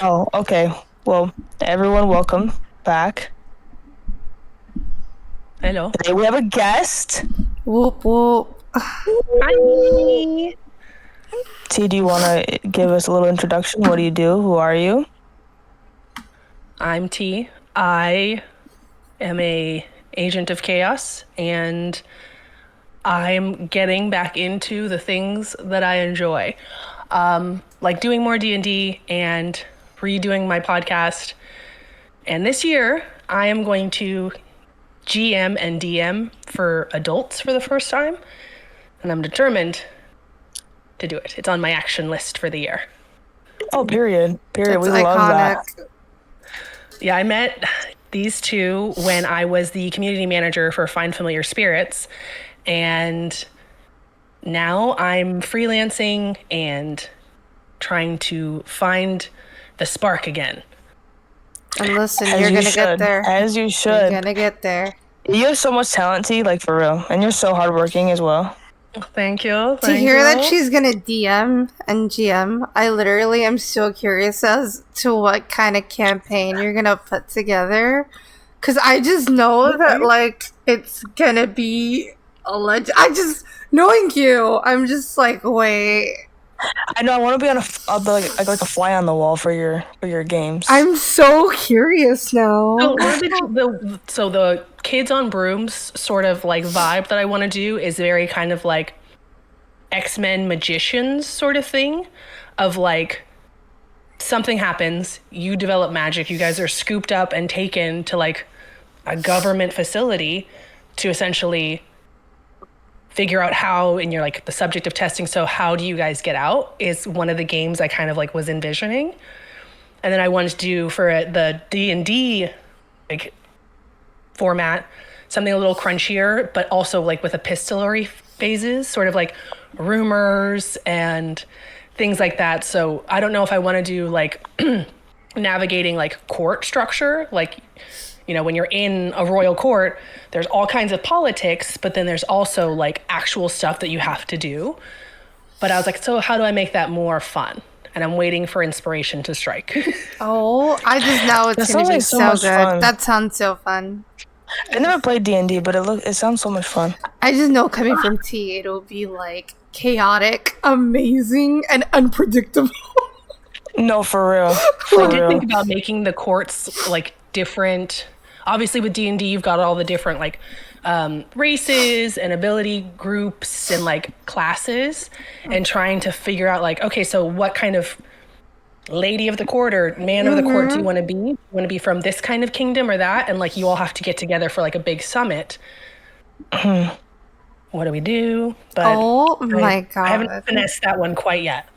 Oh, okay. Well, everyone, welcome back. Hello. Today we have a guest. Whoop whoop. Hi. T, do you want to give us a little introduction? What do you do? Who are you? I'm T. I am a agent of chaos, and I'm getting back into the things that I enjoy, like doing more D&D and redoing my podcast. And this year, I am going to GM and DM for adults for the first time, and I'm determined to do it. It's on my action list for the year. Oh, period. Period. That's We love iconic. that. Yeah, I met these two when I was the community manager for Find Familiar Spirits. And now I'm freelancing and trying to find the spark again. And listen, As you're you gonna should. get there. As you You're should. gonna get there. You have so much talent, T, like for real. And you're so hardworking as well. Thank you. To hear that she's gonna DM and GM, I literally am so curious as to what kind of campaign you're gonna put together. Cause I just know that like it's gonna be a legend. Knowing you, I'm just like, wait. I know. I want to be on I'll be like a fly on the wall for your games. I'm so curious now. So the kids on brooms sort of like vibe that I want to do is very kind of like X-Men magicians sort of thing, of like something happens, you develop magic, you guys are scooped up and taken to like a government facility to essentially figure out how, and you're like the subject of testing, so how do you guys get out is one of the games I kind of like was envisioning. And then I wanted to do for the D&D like format something a little crunchier, but also like with epistolary phases, sort of like rumors and things like that. So I don't know if I want to do like navigating like court structure, like, you know, when you're in a royal court, there's all kinds of politics, but then there's also like actual stuff that you have to do. But I was like, so how do I make that more fun? And I'm waiting for inspiration to strike. Oh, I just know it's That gonna sounds be like so so much good. fun. That sounds so fun. I never played D&D, but it sounds so much fun. I just know coming from T, it'll be like chaotic, amazing, and unpredictable. No, for real. I For did real. think about making the courts like different. Obviously, with D&D, you've got all the different like races and ability groups and like classes, and trying to figure out like, okay, so what kind of lady of the court or man of the court do you want to be? You want to be from this kind of kingdom or that? And like, you all have to get together for like a big summit. What do we do? But Oh my I haven't god. finessed that one quite yet.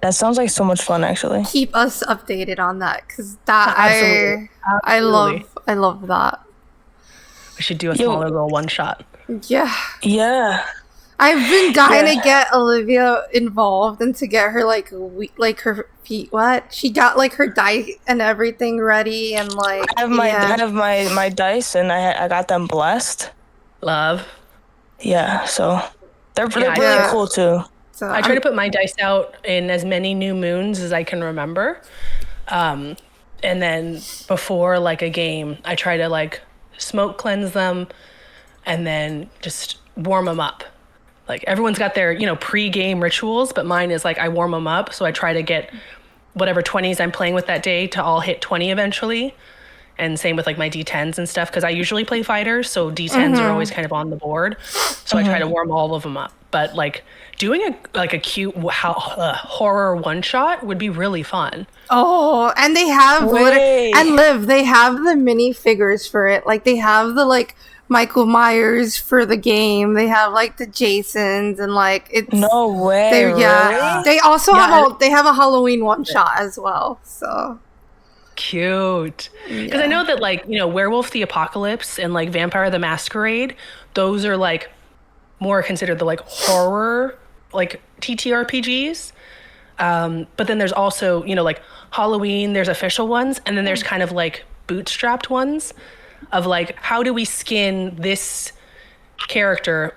That sounds like so much fun, actually. Keep us updated on that because that Absolutely. I Absolutely. love that. We should do a smaller little one shot. Yeah. Yeah. I've been dying Yeah. to get Olivia involved and to get her like her feet wet. She got like her dice and everything ready and like I have my dice, and I got them blessed. Love. Yeah, so they're Yeah, really yeah. cool too. So I try to put my dice out in as many new moons as I can remember. And then before like a game, I try to like smoke cleanse them and then just warm them up. Like everyone's got their, you know, pre-game rituals, but mine is like I warm them up. So I try to get whatever 20s I'm playing with that day to all hit 20 eventually. And same with like my D10s and stuff, because I usually play fighters, so D10s are always kind of on the board. So I try to warm all of them up. But like doing a cute horror one shot would be really fun. Oh, and they have Wait. and Liv, they have the mini figures for it. Like they have the like Michael Myers for the game. They have like the Jasons and like it's No way. yeah. Really? They also Yeah, have a Halloween one shot as well. So Cute. Because I know that like, you know, Werewolf the Apocalypse and like Vampire the Masquerade, those are like more considered the like horror like TTRPGs. But then there's also, you know, like Halloween, there's official ones, and then there's kind of like bootstrapped ones of like, how do we skin this character?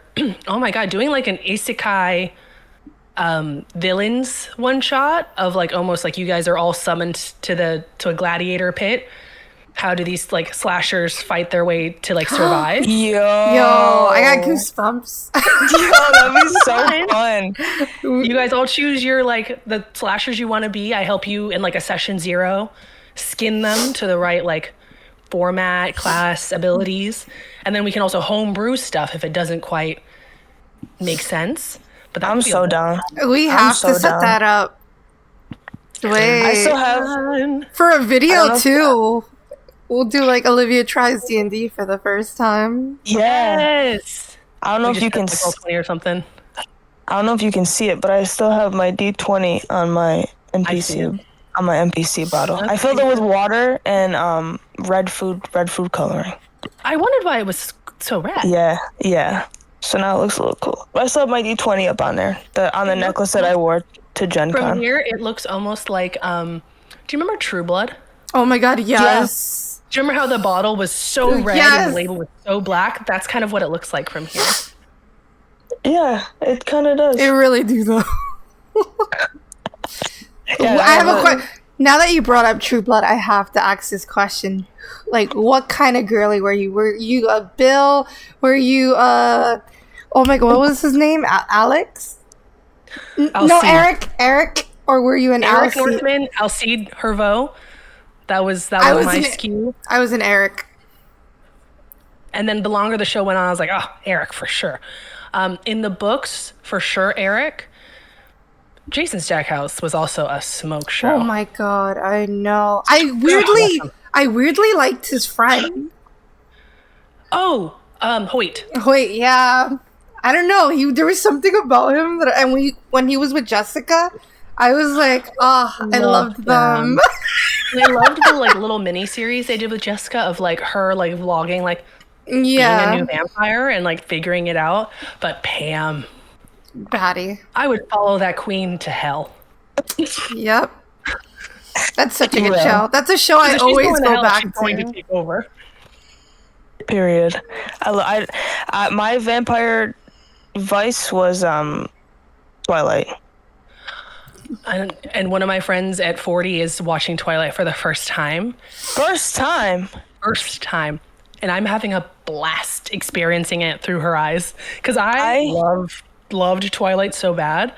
Oh my God, doing like an isekai villains one shot of like almost like you guys are all summoned to a gladiator pit. How do these like slashers fight their way to like survive? Yo, I got goosebumps. Yo, that'd be so fun. You guys all choose your like the slashers you want to be. I help you in like a session 0, skin them to the right like format, class, abilities, and then we can also homebrew stuff if it doesn't quite make sense. But I'm so down. We have so to set down. that up. Wait, I still have. for a I video don't know too. We'll do like Olivia tries D&D for the first time. Yeah. Yes. I don't know We if you just can. did, like, Roll20 or something. I don't know if you can see it, but I still have my D20 on my I see NPC on my NPC bottle. That's I filled it cute. with water and red food coloring. I wondered why it was so red. Yeah. So now it looks a little cool. But I still have my D20 up on there, the necklace that I wore to Gen From Con. here, it looks almost like. Do you remember True Blood? Oh my god, yes. Do you remember how the bottle was so red Yes. and the label was so black? That's kind of what it looks like from here. Yeah, it kind of does. It really do though. Yeah, I have a question. Now that you brought up True Blood, I have to ask this question. Like, what kind of girly were you? Were you a Bill? Were you oh my god, what was his name? Alex? No, Alcide. Eric? Or were you an Eric Alcide? Northman, Alcide Herveau. That was was my an- skew. I was an Eric. And then the longer the show went on, I was like, oh, Eric for sure. In the books, for sure, Eric. Jason Stackhouse was also a smoke show. Oh my god, I know. I weirdly liked his friend. Oh, Hoyt. Wait, yeah. I don't know. There was something about him that, and when he was with Jessica, I was like, oh, I loved them. I loved the like little mini series they did with Jessica of like her like vlogging like being a new vampire and like figuring it out. But Pam, Batty. I would follow that queen to hell. Yep. That's such a good Yeah. show. That's a show I If she's always going to go hell, back she's going to to. take over. Period. My vampire vice was Twilight. And one of my friends at 40 is watching Twilight for the first time. First time. And I'm having a blast experiencing it through her eyes because I loved Twilight so bad.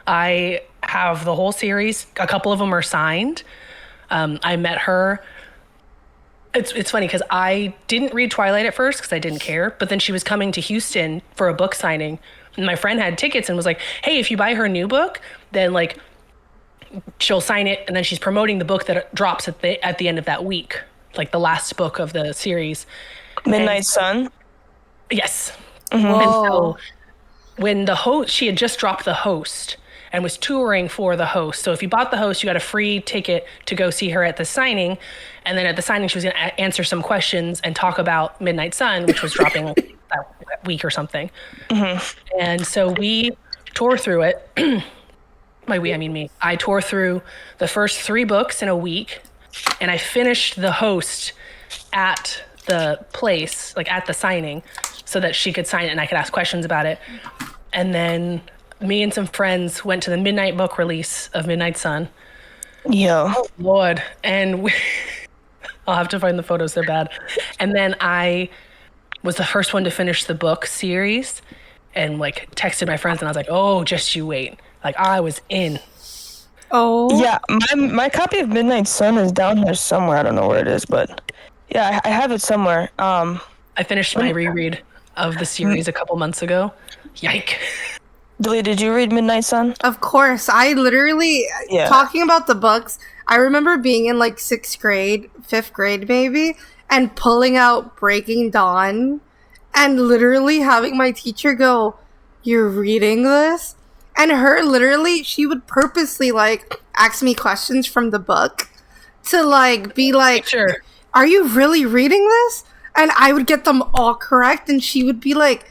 I have the whole series. A couple of them are signed. I met her. It's funny because I didn't read Twilight at first because I didn't care. But then she was coming to Houston for a book signing. And my friend had tickets and was like, hey, if you buy her new book, then like she'll sign it. And then she's promoting the book that drops at the end of that week, like the last book of the series. Midnight Sun. Yes. Whoa. And so when the host, she had just dropped the host and was touring for the host. So if you bought the host, you got a free ticket to go see her at the signing. And then at the signing, she was going to answer some questions and talk about Midnight Sun, which was dropping that week or something. Mm-hmm. And so we tore through it. By we, I mean me. I tore through the first 3 books in a week, and I finished the host at the place, like at the signing, so that she could sign it and I could ask questions about it. And then me and some friends went to the midnight book release of Midnight Sun. Yo. Oh, Lord. And I'll have to find the photos. They're bad. And then I was the first one to finish the book series and like texted my friends and I was like, oh, just you wait. Like I was in. Oh. Yeah, my copy of Midnight Sun is down here somewhere. I don't know where it is, but yeah, I have it somewhere. I finished my reread of the series a couple months ago. Yike. Julia, did you read Midnight Sun? Of course. I literally, talking about the books, I remember being in like 6th grade, 5th grade maybe, and pulling out Breaking Dawn and literally having my teacher go, you're reading this? And her literally, she would purposely like ask me questions from the book to like be like, Sure. Are you really reading this? And I would get them all correct and she would be like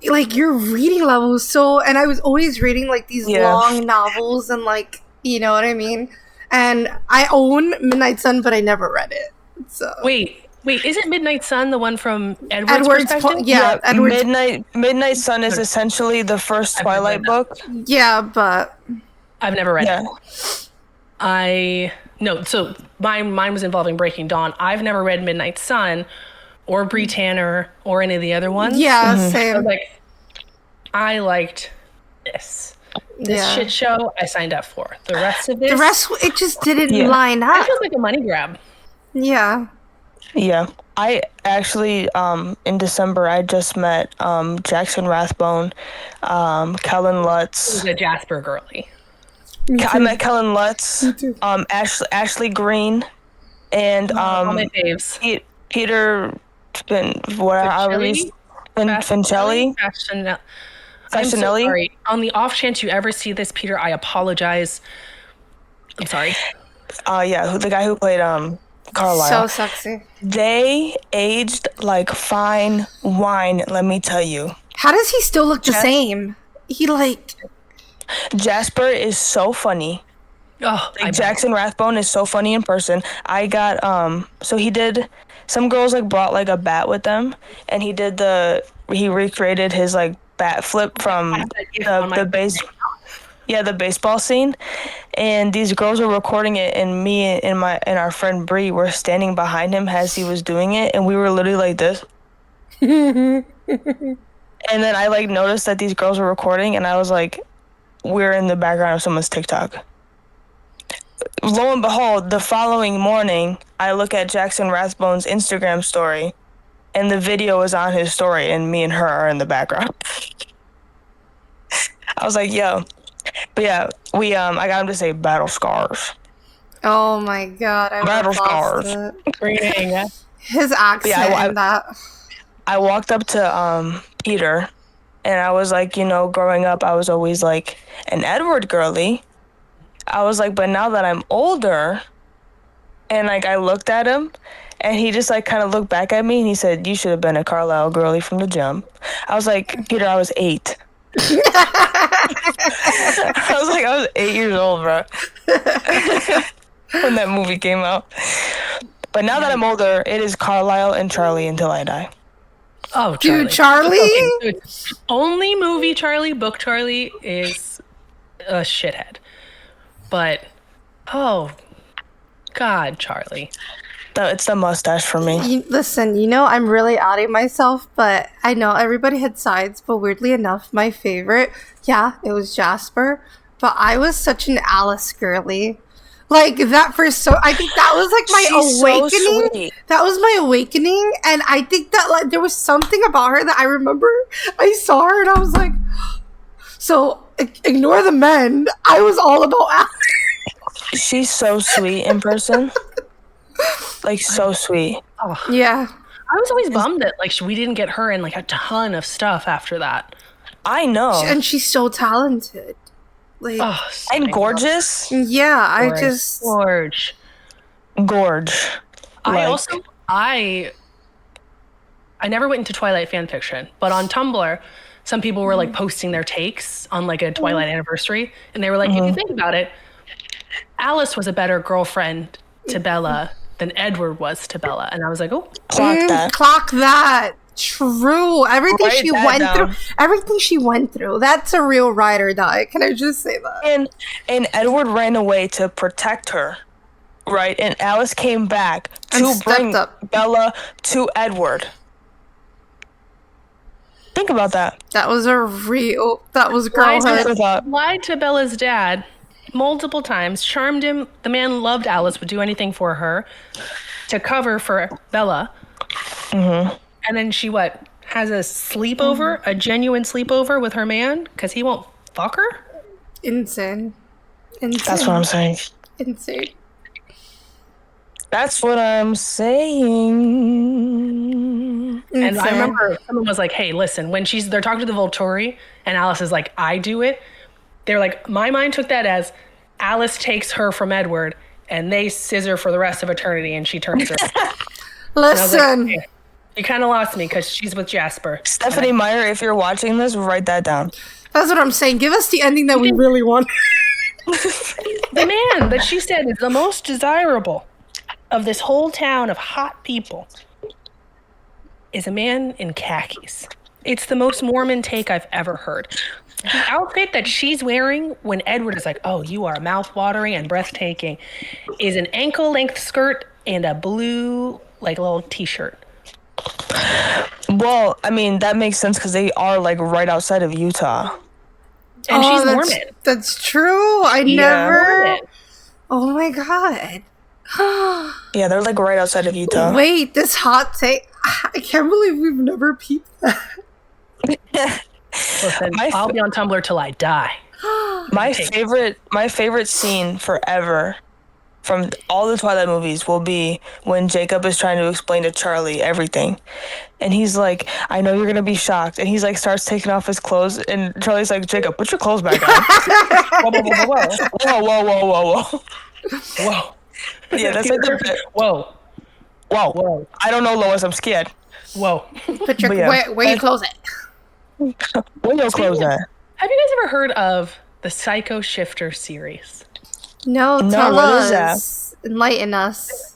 your reading level is so, and I was always reading like these long novels and like, you know what I mean? And I own Midnight Sun, but I never read it. So Wait, Wait, isn't Midnight Sun the one from Edward's Edward's perspective? Edward's Midnight Sun is essentially the first I've never Twilight read book. yeah, but I've never read Yeah. it. So mine was involving Breaking Dawn. I've never read Midnight Sun or Bree Tanner or any of the other ones. yeah, I same. was like, I liked this. This Yeah. shit show I signed up for. The rest of this, The rest, it just didn't Yeah. line that up. feels like a money grab. Yeah. Yeah. I actually, in December, I just met Jackson Rathbone, Kellen It was Lutz. a Jasper girly. I met Kellen Lutz, Ashley Green, and All my faves. Peter Fincelli. Fascinelli. I'm so Fascinelli? sorry. On the off chance you ever see this, Peter, I apologize. I'm sorry. The guy who played So Carlisle. sexy. They aged like fine wine, let me tell you. How does he still look the same? He like Jasper is so funny. Oh, Like Jackson Rathbone is so funny in person. I got so he did some girls like brought like a bat with them, and he recreated his like bat flip from the baseball scene, and these girls were recording it, and me and our friend Bree were standing behind him as he was doing it, and we were literally like this. And then I like noticed that these girls were recording, and I was like, we're in the background of someone's TikTok. Lo and behold, the following morning, I look at Jackson Rathbone's Instagram story, and the video is on his story, and me and her are in the background. I was like, yo. But yeah, I got him to say battle scars. oh my god, I Battle lost scars. it. Screaming. His accent in that. I walked up to Peter, and I was like, growing up, I was always like an Edward girly. I was like, but now that I'm older, and like I looked at him, and he just like kind of looked back at me, and he said, "You should have been a Carlisle girly from the jump." I was like, Peter, I was 8. I was 8 years old, bro, when that movie came out. But now that I'm older, it is Carlisle and Charlie until I die. Oh, Charlie. Dude, Charlie? Okay, only movie Charlie, book Charlie is a shithead. But, oh, God, Charlie. It's the mustache for me. Listen, I'm really outing myself, but I know everybody had sides, but weirdly enough, my favorite, it was Jasper, but I was such an Alice girly. Like, that I think that was like my She's awakening. so sweet. That was my awakening, and I think that like there was something about her that I remember I saw her and I was like, so ignore the men. I was all about Alice. She's so sweet in person. Like, so sweet. Oh. Yeah. I was always bummed that like we didn't get her in like a ton of stuff after that. I know. And she's so talented. Like, And gorgeous. yeah, I just gorge. I never went into Twilight fan fiction, but on Tumblr, some people were like posting their takes on like a Twilight anniversary, and they were like, if you think about it, Alice was a better girlfriend to Bella than Edward was to Bella, and I was like, oh, clock that. True. Everything Write she that went down. through. Everything she went through. That's a real ride or die. Can I just say that? And Edward ran away to protect her, right? And Alice came back And to stepped bring up. Bella to Edward. Think about that. That was lied girlhood. lied to Bella's dad multiple times, charmed him. The man loved Alice, would do anything for her to cover for Bella. Mm-hmm. And then she has a sleepover, a genuine sleepover with her man because he won't fuck her? Insane. That's what I'm saying. Insane. That's what I'm saying. And I remember someone was like, hey, listen, when they're talking to the Volturi and Alice is like, I do it. They're like, my mind took that as Alice takes her from Edward and they scissor for the rest of eternity and she turns her. Listen. Like, hey, you kind of lost me because she's with Jasper. Stephanie Meyer, if you're watching this, write that down. That's what I'm saying. Give us the ending that we really want. The man that she said is the most desirable of this whole town of hot people. is a man in khakis. It's the most Mormon take I've ever heard. The outfit that she's wearing when Edward is like, oh, you are mouth-watering and breathtaking, is an ankle-length skirt and a blue, like, little t-shirt. Well, I mean, that makes sense because they are like right outside of Utah. And she's that's, Mormon. That's true. I Yeah. never. Mormon. Oh my god. Yeah, they're like right outside of Utah. Wait, this hot take. I can't believe we've never peeped that. Listen, I'll be on Tumblr till I die. My favorite scene forever from all the Twilight movies will be when Jacob is trying to explain to Charlie everything. And he's like, I know you're going to be shocked. And he's like, starts taking off his clothes. And Charlie's like, Jacob, put your clothes back on. Whoa, whoa, whoa, whoa, whoa, whoa. Whoa. Yeah, that's like the bit. Whoa. Whoa. Whoa. I don't know, Lois. I'm scared. Whoa. Put your, But yeah. where you close it? Where your clothes at? Have you guys ever heard of the Psycho Shifter series? No, No, tell what is us. Enlighten us.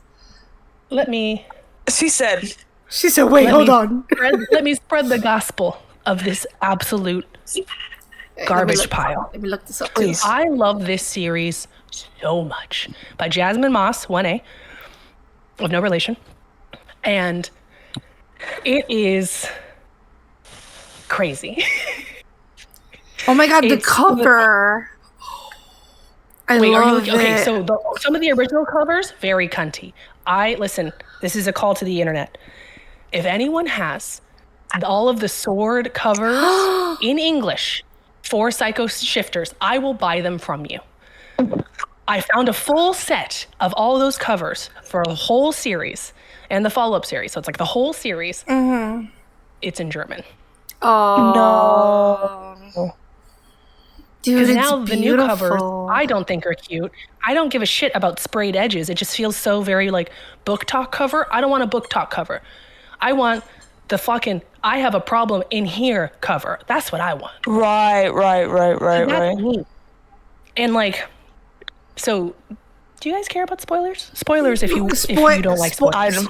Let me She said, She said, wait, hold on. let me spread the gospel of this absolute garbage pile. Let me look this up, too. Please. I love this series so much. By Jasmine Moss, 1A, of no relation. And it is crazy. Oh my god, the It's- cover. I Wait, are you love okay? it. So some of the original covers, very cunty. Listen. This is a call to the internet. If anyone has all of the sword covers in English for Psycho Shifters, I will buy them from you. I found a full set of all of those covers for the whole series and the follow-up series. So it's like the whole series. Mm-hmm. It's in German. Oh. no. Dude, Because it's now the new covers, beautiful. I don't think are cute. I don't give a shit about sprayed edges. It just feels so very like book talk cover. I don't want a book talk cover. I want the fucking I have a problem in here cover. That's what I want. Right. That's me. And like, so do you guys care about spoilers? Spoilers if you don't like spoilers.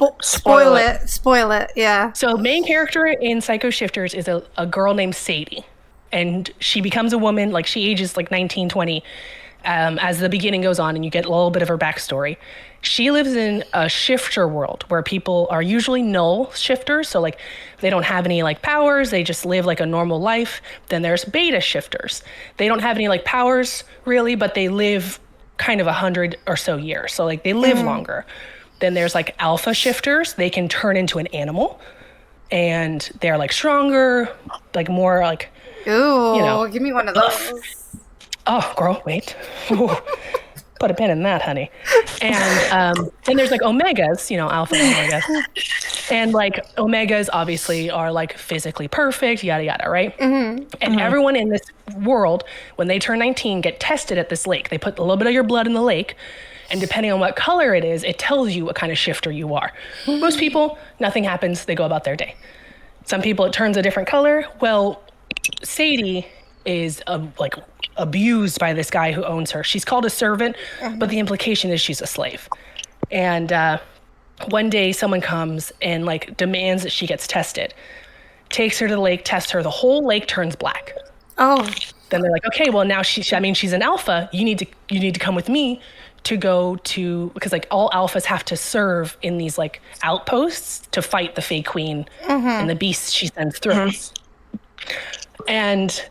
Spoil it, yeah. So main character in Psycho Shifters is a girl named Sadie. And she becomes a woman, like she ages like 19, 20 as the beginning goes on and you get a little bit of her backstory. She lives in a shifter world where people are usually null shifters. So like they don't have any like powers. They just live like a normal life. Then there's beta shifters. They don't have any like powers really, but they live kind of 100 or so years. So like they live longer. Then there's like alpha shifters. They can turn into an animal and they're like stronger, like more like, Ooh, you know. give me one of those. oh, girl, wait. Ooh, put a pin in that, honey. And then there's like omegas, alpha and omegas. And like omegas obviously are like physically perfect, yada, yada, right? Mm-hmm. And everyone in this world, when they turn 19, get tested at this lake. They put a little bit of your blood in the lake. And depending on what color it is, it tells you what kind of shifter you are. Most people, nothing happens. They go about their day. Some people, it turns a different color. Well, Sadie is like abused by this guy who owns her. She's called a servant, but the implication is she's a slave. And one day someone comes and like demands that she gets tested, takes her to the lake, tests her. The whole lake turns black. Oh. Then they're like, okay, well now she's an alpha. You need to come with me to go to, because like all alphas have to serve in these like outposts to fight the Fey Queen and the beasts she sends through. And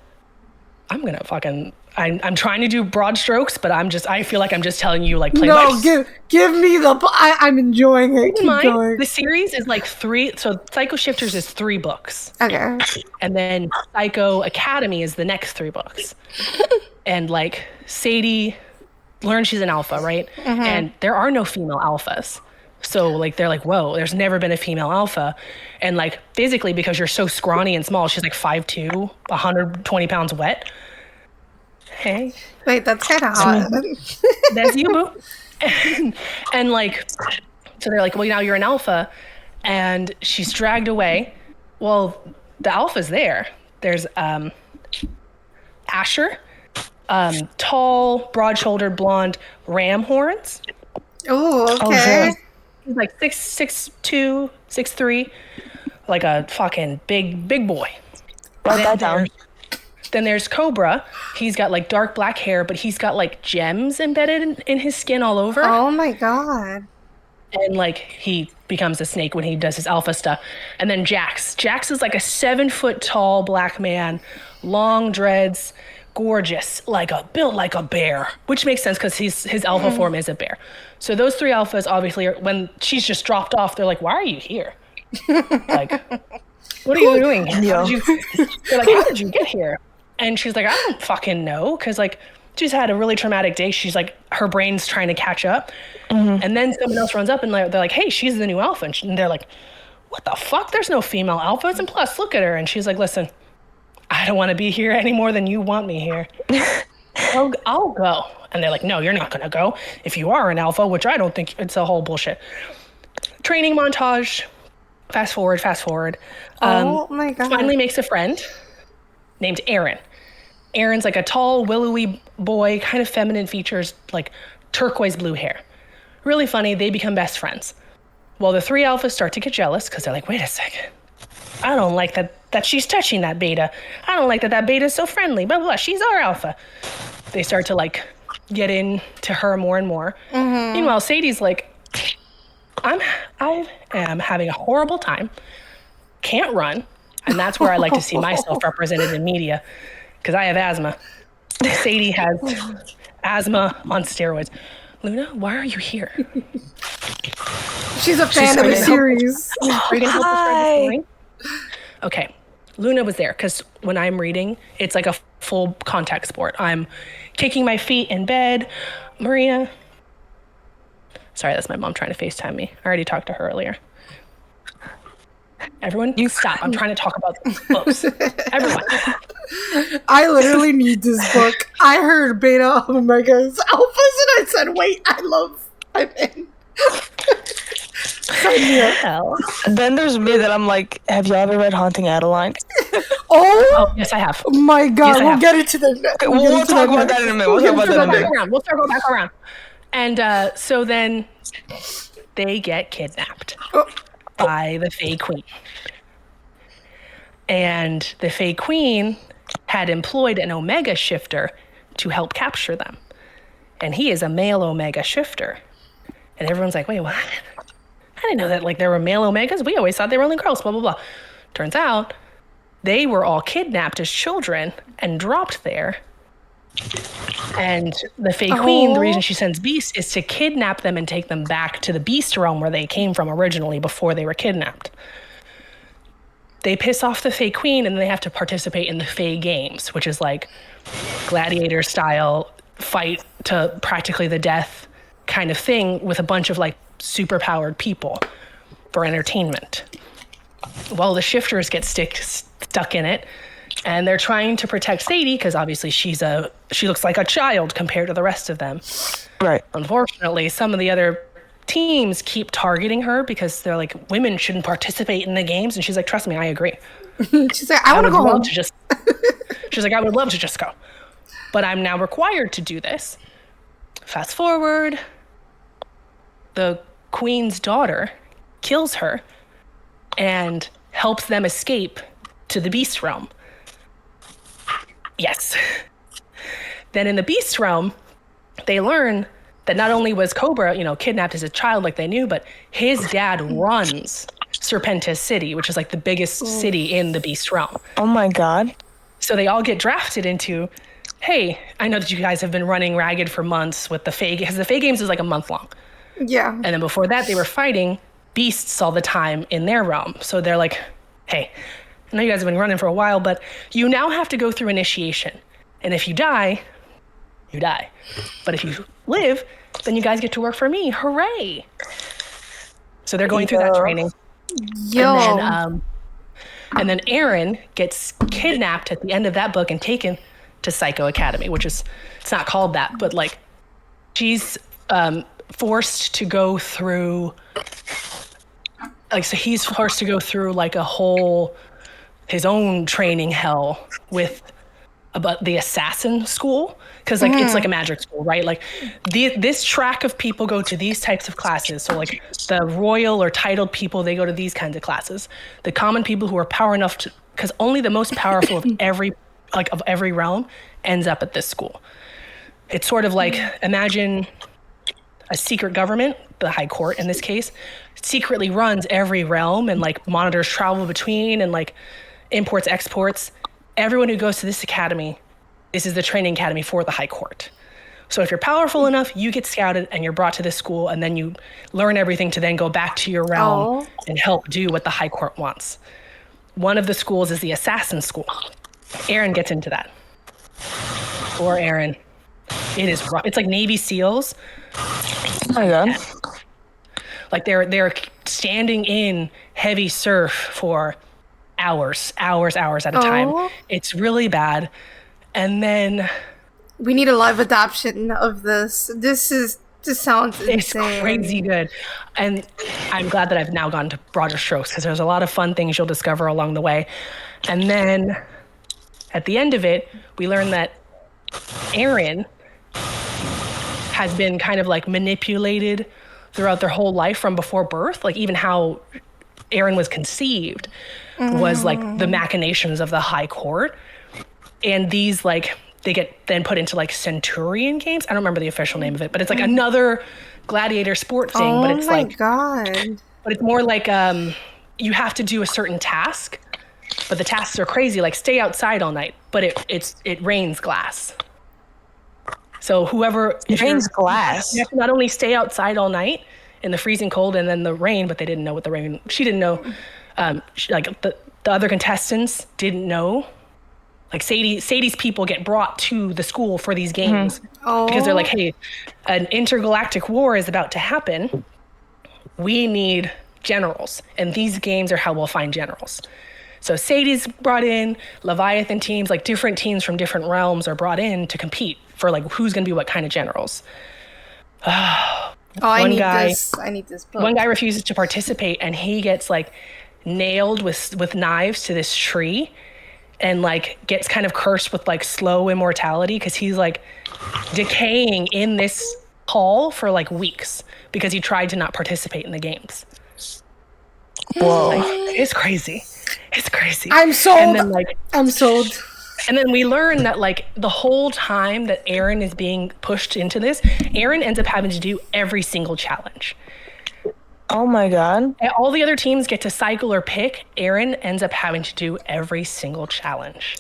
I'm gonna fucking I'm trying to do broad strokes, but I feel like I'm just telling you like play No, by give me I'm enjoying it. Keep going. The series is like 3, so Psycho Shifters is 3 books. Okay. And then Psycho Academy is the next 3 books. And like Sadie learns she's an alpha, right? And there are no female alphas. So like they're like, whoa, there's never been a female alpha. And like physically, because you're so scrawny and small, she's like 5'2", 120 pounds wet. Hey. Wait, that's kind of hot. That's you, boo. And like, so they're like, well, now you're an alpha. And she's dragged away. Well, the alpha's there. There's Asher, tall, broad-shouldered, blonde, ram horns. Ooh, okay. He's like 6'2", 6'3", like a fucking big boy. Write Then that down. Then there's Cobra. He's got like dark black hair, but he's got like gems embedded in his skin all over. Oh my god. And like he becomes a snake when he does his alpha stuff. And then Jax. Jax is like a 7-foot tall black man, long dreads, gorgeous, built like a bear, which makes sense because his alpha form is a bear. So those 3 alphas obviously are, when she's just dropped off, they're like, why are you here? Like, what are you doing? They're like, how did you get here? And she's like, I don't fucking know. Cause like she's had a really traumatic day. She's like, her brain's trying to catch up. Mm-hmm. And then someone else runs up and they're like, hey, she's the new alpha. And they're like, what the fuck? There's no female alphas. And plus, look at her. And she's like, listen, I don't want to be here any more than you want me here. I'll go. And they're like, no, you're not going to go. If you are an alpha, which I don't think, it's a whole bullshit. Training montage. Fast forward. Oh my god. Finally makes a friend named Aaron. Aaron's like a tall, willowy boy, kind of feminine features, like turquoise blue hair. Really funny. They become best friends. Well, the 3 alphas start to get jealous because they're like, wait a second. I don't like that she's touching that beta. I don't like that beta is so friendly, blah, blah, blah. She's our alpha. They start to like get into her more and more. Mm-hmm. Meanwhile, Sadie's like, I am having a horrible time. Can't run. And that's where I like to see myself represented in media because I have asthma. Sadie has asthma on steroids. Luna, why are you here? She's a fan of the series. Are you going to help us spread the story? Okay. Luna was there because when I'm reading, it's like a full contact sport. I'm kicking my feet in bed. Maria. Sorry, that's my mom trying to FaceTime me. I already talked to her earlier. Everyone, you stop. I'm trying to talk about books. Everyone. I literally need this book. I heard beta, omegas, alphas, and I said, wait, I'm in. Hell. Then there's me that I'm like, have you ever read Haunting Adeline? Oh yes, I have. My god, Yes, we'll get into the Okay, we'll talk about that in a minute. We'll circle back around. And so then they get kidnapped by the Fae Queen. And the Fae Queen had employed an Omega shifter to help capture them. And he is a male Omega shifter. And everyone's like, wait, what? I didn't know that like there were male Omegas. We always thought they were only girls, blah, blah, blah. Turns out they were all kidnapped as children and dropped there. And the Fae Queen, the reason she sends Beast is to kidnap them and take them back to the Beast realm where they came from originally before they were kidnapped. They piss off the Fae Queen and they have to participate in the Fae Games, which is like gladiator style fight to practically the death kind of thing with a bunch of like superpowered people for entertainment. Well, the shifters get stuck in it. And they're trying to protect Sadie because obviously she looks like a child compared to the rest of them. Right. Unfortunately, some of the other teams keep targeting her because they're like, women shouldn't participate in the games. And she's like, trust me, I agree. She's like, I want to go home. She's like, I would love to just go. But I'm now required to do this. Fast forward. The queen's daughter kills her and helps them escape to the Beast realm. Yes. Then in the Beast realm, they learn that not only was Cobra, kidnapped as a child like they knew, but his dad runs Serpentis City, which is like the biggest city in the Beast realm. Oh my god. So they all get drafted into, hey, I know that you guys have been running ragged for months with the Fae, because the Fae Games is like a month long. Yeah. And then before that, they were fighting beasts all the time in their realm. So they're like, hey, I know you guys have been running for a while, but you now have to go through initiation. And if you die, you die. But if you live, then you guys get to work for me. Hooray. So they're going through that training. Yo. And then Aaron gets kidnapped at the end of that book and taken to Psycho Academy, which is, it's not called that, but like she's forced to go through, like, so he's forced to go through like a whole, his own training hell with about the assassin school, because like it's like a magic school, right? Like this track of people go to these types of classes. So like the royal or titled people, they go to these kinds of classes. The common people who are power enough to, because only the most powerful of every realm ends up at this school. It's sort of like, imagine a secret government, the high court in this case, secretly runs every realm and like monitors travel between and like imports, exports. Everyone who goes to this academy, this is the training academy for the high court. So if you're powerful enough, you get scouted and you're brought to this school, and then you learn everything to then go back to your realm and help do what the high court wants. One of the schools is the assassin school. Aaron gets into that. Poor Aaron. It is rough. It's like Navy SEALs. Oh my God. Like they're standing in heavy surf for hours at a time. It's really bad. And then We need a live adaptation of this. This sounds insane. it's crazy good. And I'm glad that I've now gone to broader strokes, because there's a lot of fun things you'll discover along the way. And then at the end of it, we learn that Aaron has been kind of like manipulated throughout their whole life from before birth. Like even how Aaron was conceived was like the machinations of the high court. And these like, they get then put into like Centurion games. I don't remember the official name of it, but it's like another gladiator sport thing. But it's like, God. but it's more like you have to do a certain task, but the tasks are crazy. Like stay outside all night, but it rains glass. So whoever It rains glass. you have to not only stay outside all night in the freezing cold and then the rain, but they didn't know what the rain. She didn't know. Like the other contestants didn't know. Like Sadie's people get brought to the school for these games because they're like, hey, an intergalactic war is about to happen. We need generals, and these games are how we'll find generals. So Sadie's brought in, Leviathan teams, like different teams from different realms are brought in to compete for like who's going to be what kind of generals. I need this book. One guy refuses to participate, and he gets like nailed with knives to this tree, and like gets kind of cursed with like slow immortality, because he's like decaying in this hall for like weeks because he tried to not participate in the games. Whoa. Like, it's crazy. It's crazy. I'm sold. And then like I'm sold. And then we learn that like the whole time that Aaron is being pushed into this, Aaron ends up having to do every single challenge. Oh my God. And all the other teams get to cycle or pick. Aaron ends up having to do every single challenge.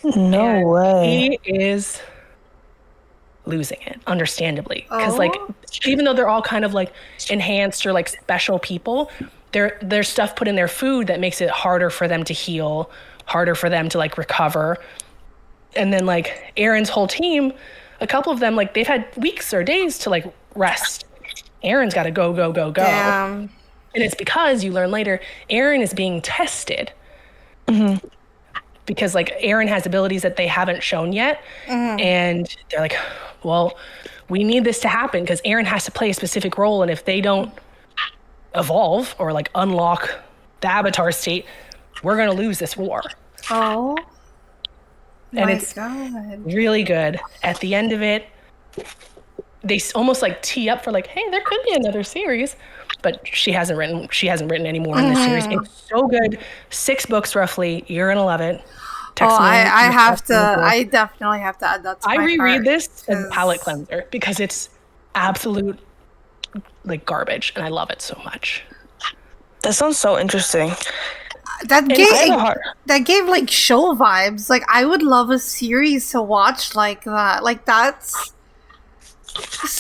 No way. He is losing it, understandably. Because like, even though they're all kind of like enhanced or like special people, there's stuff put in their food that makes it harder for them to heal, harder for them to like recover. And then like Aaron's whole team, a couple of them, like they've had weeks or days to like rest. Aaron's got to go. Damn. And it's because you learn later, Aaron is being tested. Because like Aaron has abilities that they haven't shown yet. And they're like, well, we need this to happen because Aaron has to play a specific role. And if they don't evolve or like unlock the avatar state, we're going to lose this war. Oh. And My it's God. really good. At the end of it, they almost like tee up for like, hey, there could be another series, but she hasn't written any more in this series. It's so good. 6 books roughly. You're gonna love it. Text me. I definitely have to add that to my I reread cart, this as palate cleanser because it's absolute like garbage, and I love it so much. That sounds so interesting. That gave like show vibes. Like I would love a series to watch like that. Like that's.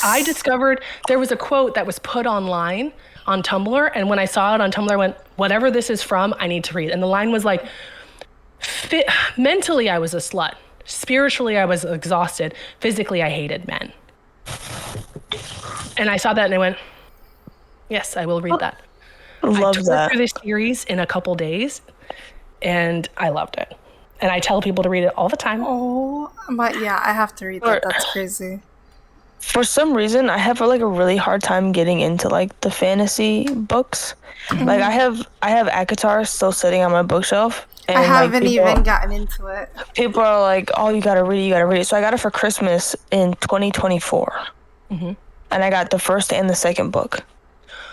I discovered there was a quote that was put online on Tumblr, and when I saw it on Tumblr, I went, whatever this is from, I need to read. And the line was like, mentally I was a slut. Spiritually I was exhausted. Physically I hated men. And I saw that and I went, yes, I will read that. Love I that. tore through this series in a couple days, and I loved it. And I tell people to read it all the time. But yeah, I have to read that. That's crazy. For some reason, I have like a really hard time getting into like the fantasy books. Like I have ACOTAR still sitting on my bookshelf, I and like haven't even gotten into it. people are like, "Oh, you gotta read it, you gotta read it." So I got it for Christmas in 2024, and I got the first and the second book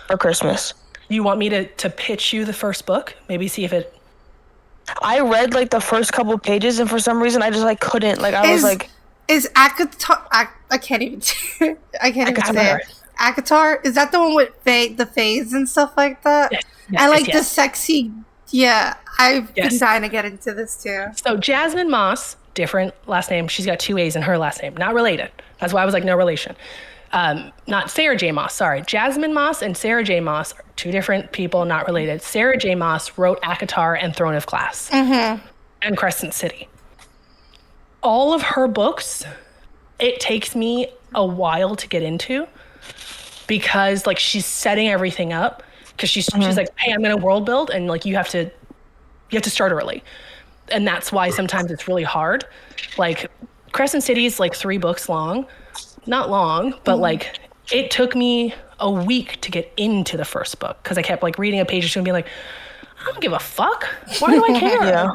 for Christmas. You want me to pitch you the first book? Maybe see if it. I read like the first couple pages, and for some reason, I just like couldn't. Like I was like, Is Akatar? I can't even. I can't even say it. Akatar, is that the one with the phase and stuff like that? Yes, I like yes. the sexy. Yeah, I've been trying to get into this too. So Jasmine Moss, different last name. She's got 2 A's in her last name. Not related. That's why I was like, no relation. Not Sarah J. Moss, sorry. Jasmine Moss and Sarah J. Moss are 2 different people, not related. Sarah J. Moss wrote ACOTAR and Throne of Glass and Crescent City. All of her books, it takes me a while to get into because like she's setting everything up because she's like, hey, I'm gonna world build, and like you have to start early, and that's why sometimes it's really hard. Like Crescent City is like 3 books long, not long, but like it took me a week to get into the first book because I kept like reading a page or two and being like, I don't give a fuck. Why do I care? yeah.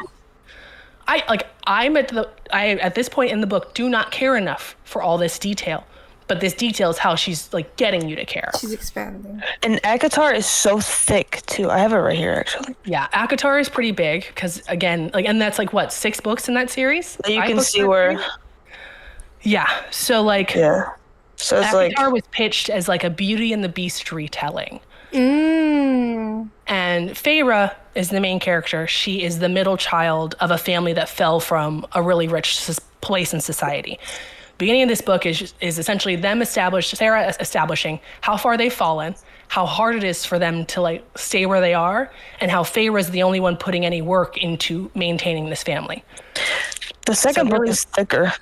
I'm at this point in the book do not care enough for all this detail, but this detail is how she's like getting you to care. She's expanding. And ACOTAR is so thick too. I have it right here actually. Yeah, ACOTAR is pretty big because again, like, and that's like what 6 books in that series. You 5 can books see in that where. series? Yeah, so like Yeah. So it's like. ACOTAR was pitched as like a Beauty and the Beast retelling. And Feyre is the main character. She is the middle child of a family that fell from a really rich place in society. Beginning of this book is essentially them Sarah establishing how far they've fallen, how hard it is for them to like stay where they are, and how Feyre is the only one putting any work into maintaining this family. The second book is thicker.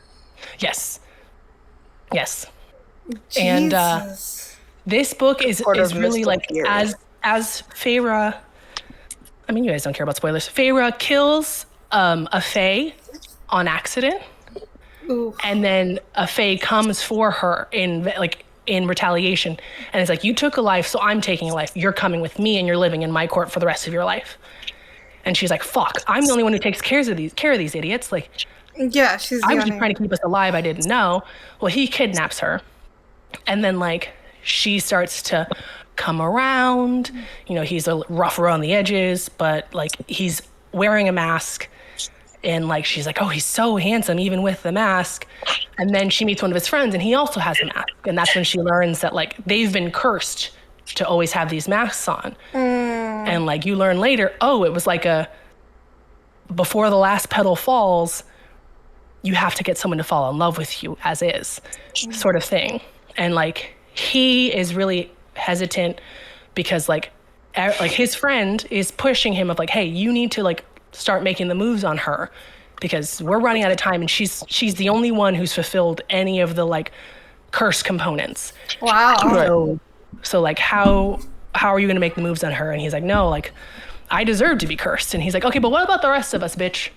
Yes. Yes. Jesus. And this book is really like as Feyre. I mean, you guys don't care about spoilers. Feyre kills a Fae on accident, and then a Fae comes for her in retaliation, and it's like, you took a life, so I'm taking a life. You're coming with me, and you're living in my court for the rest of your life. And she's like, "Fuck! I'm the only one who takes care of these idiots." Like, yeah, I was just trying to keep us alive. I didn't know. Well, he kidnaps her, and then like she starts to come around. You know, he's a rough around the edges, but like he's wearing a mask, and like she's like, oh, he's so handsome even with the mask. And then she meets one of his friends, and he also has a mask, and that's when she learns that like they've been cursed to always have these masks on. And like you learn later, oh, it was like a before the last petal falls, you have to get someone to fall in love with you as is, sort of thing. And like he is really hesitant because like his friend is pushing him of like, hey, you need to like start making the moves on her because we're running out of time, and she's the only one who's fulfilled any of the like curse components. Wow. So like how are you going to make the moves on her? And he's like, no, like I deserve to be cursed. And he's like, okay, but what about the rest of us, bitch?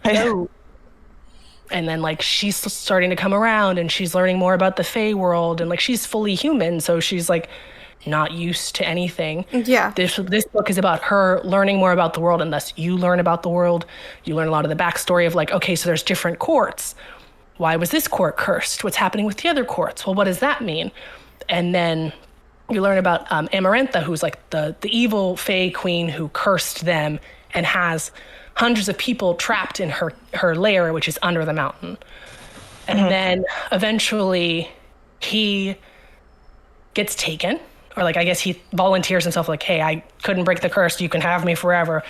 No. And then like she's starting to come around, and she's learning more about the Fae world, and like she's fully human, so she's like not used to anything. Yeah. This book is about her learning more about the world, and thus you learn about the world. You learn a lot of the backstory of like, okay, so there's different courts. Why was this court cursed? What's happening with the other courts? Well, what does that mean? And then you learn about Amarantha, who's like the evil Fae queen who cursed them and has hundreds of people trapped in her lair, which is under the mountain. And then eventually he gets taken, or like I guess he volunteers himself like, hey, I couldn't break the curse, you can have me forever.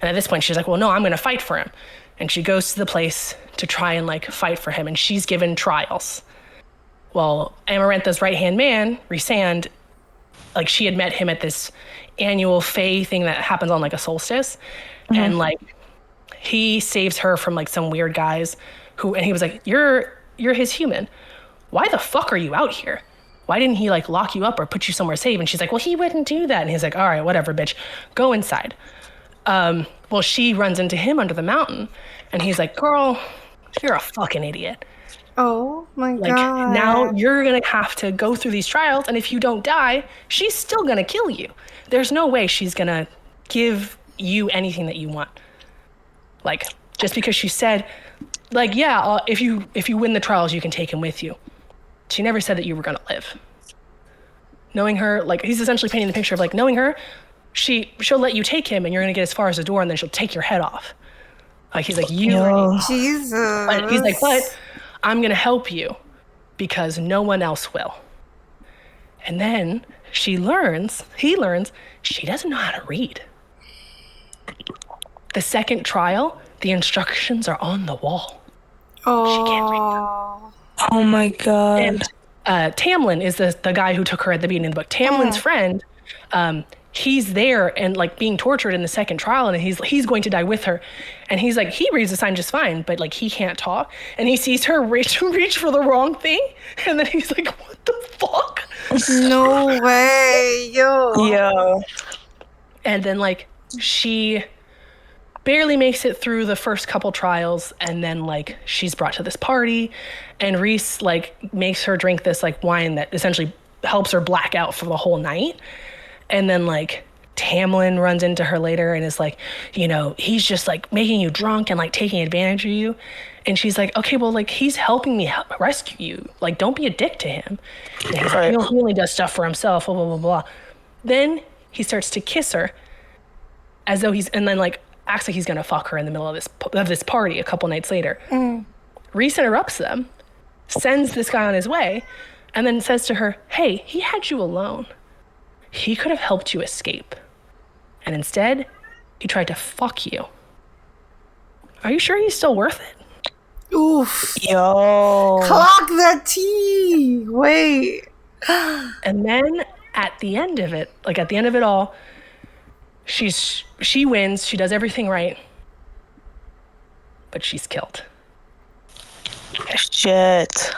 And at this point she's like, well, no, I'm gonna fight for him. And she goes to the place to try and like fight for him, and she's given trials. Well, Amarantha's right-hand man, Rhysand, like she had met him at this annual Fae thing that happens on like a solstice. And like he saves her from like some weird guys and he was like, you're his human. Why the fuck are you out here? Why didn't he like lock you up or put you somewhere safe? And she's like, well, he wouldn't do that. And he's like, all right, whatever, bitch, go inside. Well, she runs into him under the mountain, and he's like, girl, You're a fucking idiot. Oh my Like, now god. you're gonna have to go through these trials, and if you don't die, she's still gonna kill you. There's no way she's gonna give you anything that you want. Like, just because she said, like, yeah, if you win the trials, you can take him with you. She never said that you were gonna live. Knowing her, like, he's essentially painting the picture of, like, knowing her, she'll let you take him, and you're gonna get as far as the door, and then she'll take your head off. Like, he's like, Yo. Jesus. but he's like, but I'm gonna help you because no one else will. And then he learns she doesn't know how to read. The second trial, the instructions are on the wall. Oh. Oh my god. And Tamlin is the guy who took her at the beginning of the book. Tamlin's friend, he's there and like being tortured in the second trial, and he's going to die with her. And he's like, he reads the sign just fine, but like he can't talk. And he sees her reach for the wrong thing, and then he's like, what the fuck? No way. Yo. Yo. And then like she barely makes it through the first couple trials, and then like she's brought to this party, and Reese like makes her drink this like wine that essentially helps her black out for the whole night. And then like Tamlin runs into her later and is like, you know, he's just like making you drunk and like taking advantage of you. And she's like, okay, well, like he's helping me rescue you. Like, don't be a dick to him. And he's like, you know, he only does stuff for himself, blah, blah, blah, blah. Then he starts to kiss her as though and then like acts like he's gonna fuck her in the middle of this party a couple nights later. Reese interrupts them, sends this guy on his way, and then says to her, hey, he had you alone. He could have helped you escape. And instead, he tried to fuck you. Are you sure he's still worth it? Oof. Yo. Clock the tea. Wait. And then at the end of it, like at the end of it all, she wins, she does everything right, but she's killed. Shit.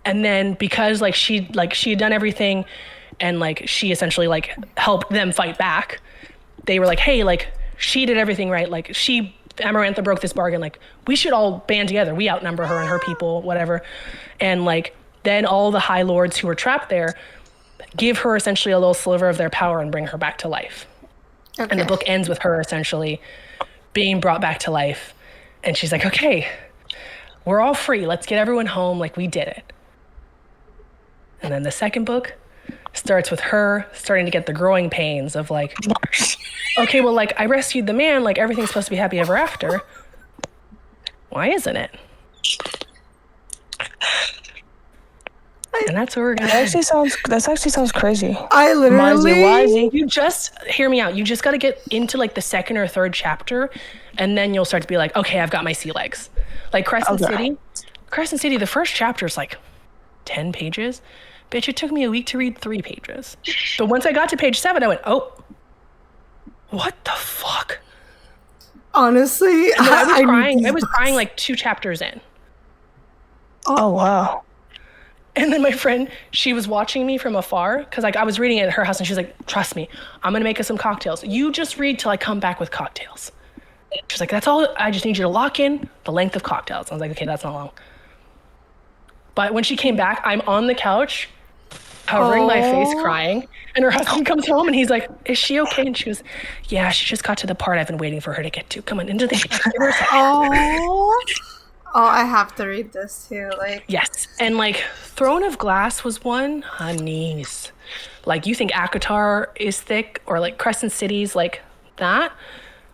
And then because like she had done everything, and like she essentially like helped them fight back, they were like, hey, like she did everything right, like Amarantha broke this bargain, like we should all band together, we outnumber her and her people, whatever. And like then all the high lords who were trapped there give her essentially a little sliver of their power and bring her back to life. Okay. And the book ends with her essentially being brought back to life, and she's like, okay, we're all free, let's get everyone home, like we did it. And then the second book starts with her starting to get the growing pains of like, okay, well, like I rescued the man, like everything's supposed to be happy ever after. Why isn't it? And that's where we're gonna. That actually sounds crazy. I literally. Why is he? You just hear me out. You just got to get into like the second or third chapter, and then you'll start to be like, okay, I've got my sea legs. Like Crescent City, the first chapter is like 10 pages. Bitch, it took me a week to read 3 pages. But once I got to page 7, I went, oh, what the fuck? Honestly, I was crying like 2 chapters in. Oh wow. And then my friend, she was watching me from afar because like I was reading it at her house, and she's like, trust me, I'm gonna make us some cocktails. You just read till I come back with cocktails. She's like, that's all, I just need you to lock in the length of cocktails. I was like, okay, that's not long. But when she came back, I'm on the couch, covering my face, crying. And her husband comes home and he's like, is she okay? And she goes, yeah, she just got to the part I've been waiting for her to get to. Come on, into the Oh, I have to read this too. Like, yes. And like Throne of Glass was one, honeys. Like you think ACOTAR is thick, or like Crescent City's like that.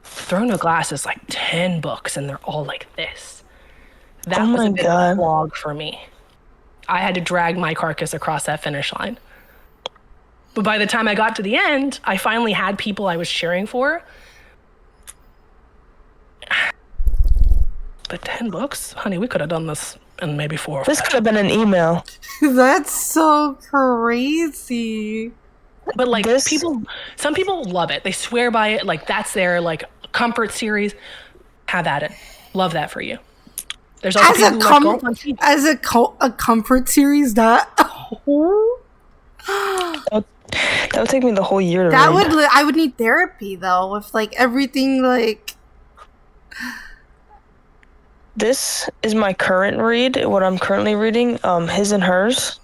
Throne of Glass is like 10 books and they're all like this. That was a bit of a slog for me. I had to drag my carcass across that finish line. But by the time I got to the end, I finally had people I was cheering for. But 10 books? Honey, we could have done this in maybe 4 or 5. This could have been an email. That's so crazy. But like some people love it. They swear by it. Like that's their like comfort series. Have at it. Love that for you. There's also people who like go as a comfort series. That would take me the whole year to read. I would need therapy though, with like everything like. This is my current read, what I'm currently reading, His and Hers.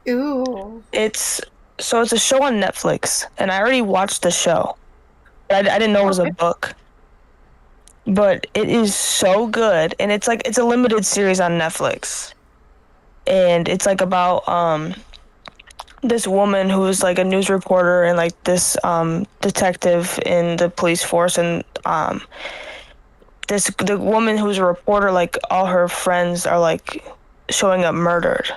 Ooh. It's a show on Netflix, and I already watched the show. I didn't know it was a book. But it is so good, and it's a limited series on Netflix. And it's like about this woman who is like a news reporter and like this detective in the police force, and the woman who's a reporter, like all her friends are like showing up murdered.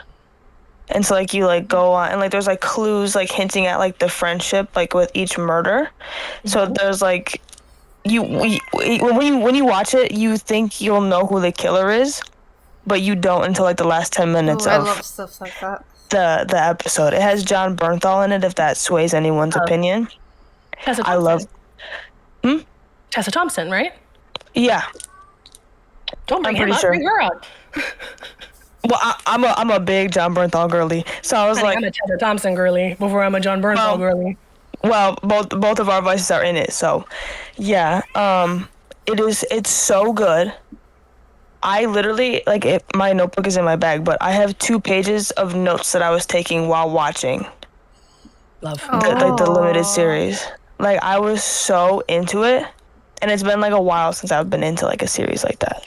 And so like you like go on, and like there's like clues like hinting at like the friendship like with each murder. So there's like when you watch it, you think you'll know who the killer is, but you don't until like the last 10 minutes Ooh, I of love stuff like that. the episode. It has John Bernthal in it, if that sways anyone's opinion. Tessa I Thompson. love. Tessa Thompson, right? Yeah. Don't bring I'm him pretty up. sure. Bring her up. Well, I'm a big John Bernthal girly, so I was Honey, like, I'm a Tessa Thompson girly before I'm a John Bernthal girly. well, both of our voices are in it, so yeah. It's so good. I literally like it. My notebook is in my bag, but I have 2 pages of notes that I was taking while watching Love. the limited series. Like I was so into it, and it's been like a while since I've been into like a series like that.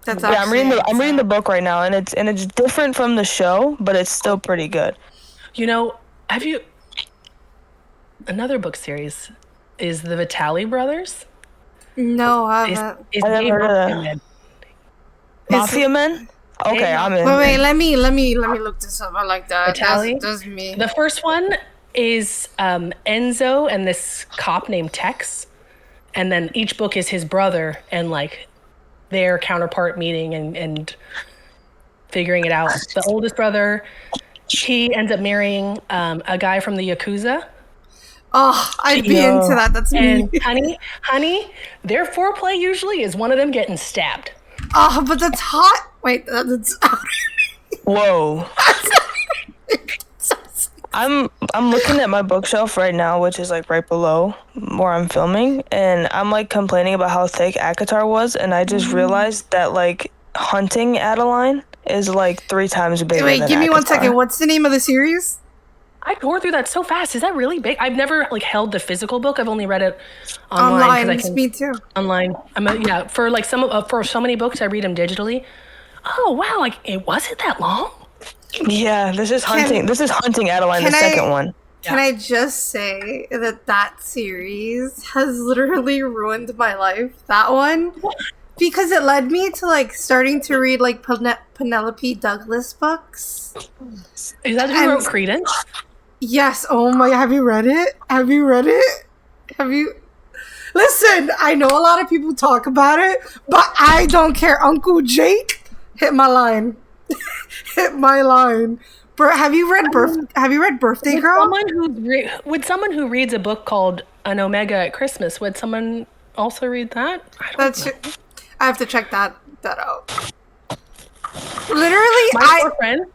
That's Yeah, actually I'm reading the book right now, and it's different from the show, but it's still pretty good. You know, have you... Another book series is the Vitale Brothers. No, I haven't. It's I never Dave heard of Mafia that. Men. Mafia Men? Okay, I'm in. Wait, let me look this up. I like that. Vitale? That's me. The first one is Enzo and this cop named Tex, and then each book is his brother and like their counterpart meeting and figuring it out. The oldest brother, he ends up marrying a guy from the Yakuza. Oh, I'd be Yo. into that. That's And me. honey, their foreplay usually is one of them getting stabbed. Oh, but that's hot. Wait, that's. Whoa. I'm looking at my bookshelf right now, which is like right below where I'm filming, and I'm like complaining about how thick Akatar was, and I just realized that like Hunting Adeline is like 3 times bigger Wait, than give me one Akatar. second. What's the name of the series? I tore through that so fast. Is that really big? I've never like held the physical book. I've only read it online. 'Cause I can, Me too. online. Yeah, for like for so many books, I read them digitally. Oh wow, like it wasn't that long. Yeah, this is Hunting Adeline, the second one. Can I just say that series has literally ruined my life? That one, because it led me to like starting to read like Penelope Douglas books. Is that who wrote Credence? Yes. Oh my! Have you read it? Have you read it? Have you? Listen, I know a lot of people talk about it, but I don't care. Uncle Jake hit my line. Hit my line. Have you read Birthday Girl? Would someone who reads a book called An Omega at Christmas, would someone also read that? I don't know. I have to check that out. Literally, My poor friend.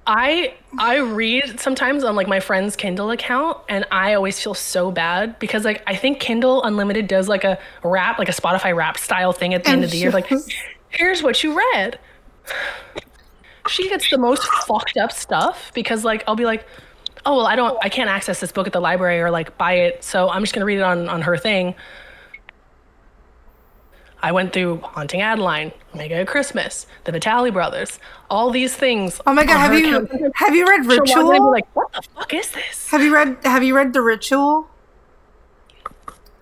I read sometimes on like my friend's Kindle account, and I always feel so bad because like I think Kindle Unlimited does like a rap, like a Spotify rap style thing at the end of the year. Like, here's what you read. She gets the most fucked up stuff because like I'll be like, oh well, I can't access this book at the library or like buy it, so I'm just gonna read it on her thing. I went through Haunting Adeline, Omega at Christmas, the Vitale Brothers, all these things. Oh my god, have you read Ritual? She'll walk in and be like, what the fuck is this? Have you read The Ritual?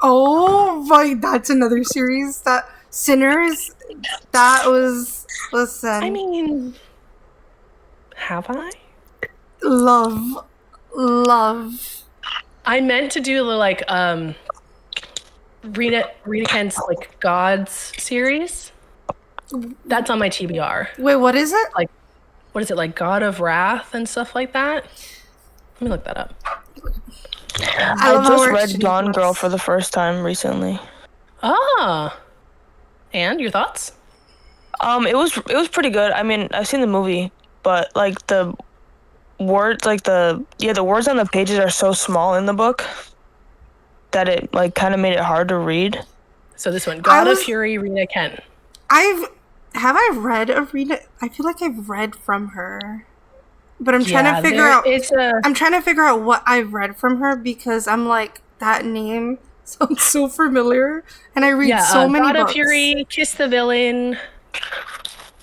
Oh my, that's another series. That Sinners. That was, listen. I mean, have I? Love. I meant to do the like Rita Kent's like Gods series. That's on my TBR. Wait, what is it? Like, what is it, like God of Wrath and stuff like that? Let me look that up. I just read Gone Girl for the first time recently. Ah. And your thoughts? It was pretty good. I mean, I've seen the movie, but like the words, like the words on the pages are so small in the book that it like kind of made it hard to read. So this one, God of Fury, Rita Kent. have I read Arena? I feel like I've read from her, but I'm trying Yeah, to figure out. it's a I'm trying to figure out what I've read from her because I'm like that name sounds so familiar, and I read so many God of books. Fury, Kiss the Villain,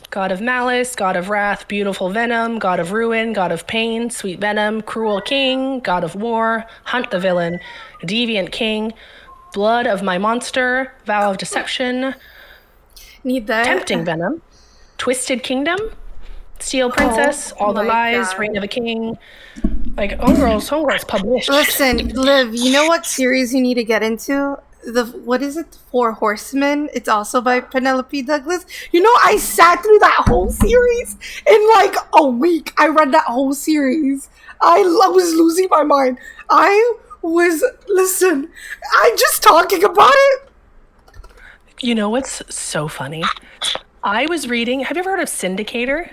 God of Malice, God of Wrath, Beautiful Venom, God of Ruin, God of Pain, Sweet Venom, Cruel King, God of War, Hunt the Villain, Deviant King, Blood of My Monster, Vow of Deception, Need that? Tempting Venom, Twisted Kingdom, Steel Oh Princess, All the my Lies, Reign god! of a King. Like Homegirl's published. Listen, Liv, you know what series you need to get into? What is it? The Four Horsemen. It's also by Penelope Douglas. You know, I sat through that whole series in like a week. I read that whole series. I was losing my mind. Listen, I'm just talking about it. You know what's so funny? I was reading. Have you ever heard of Syndicator?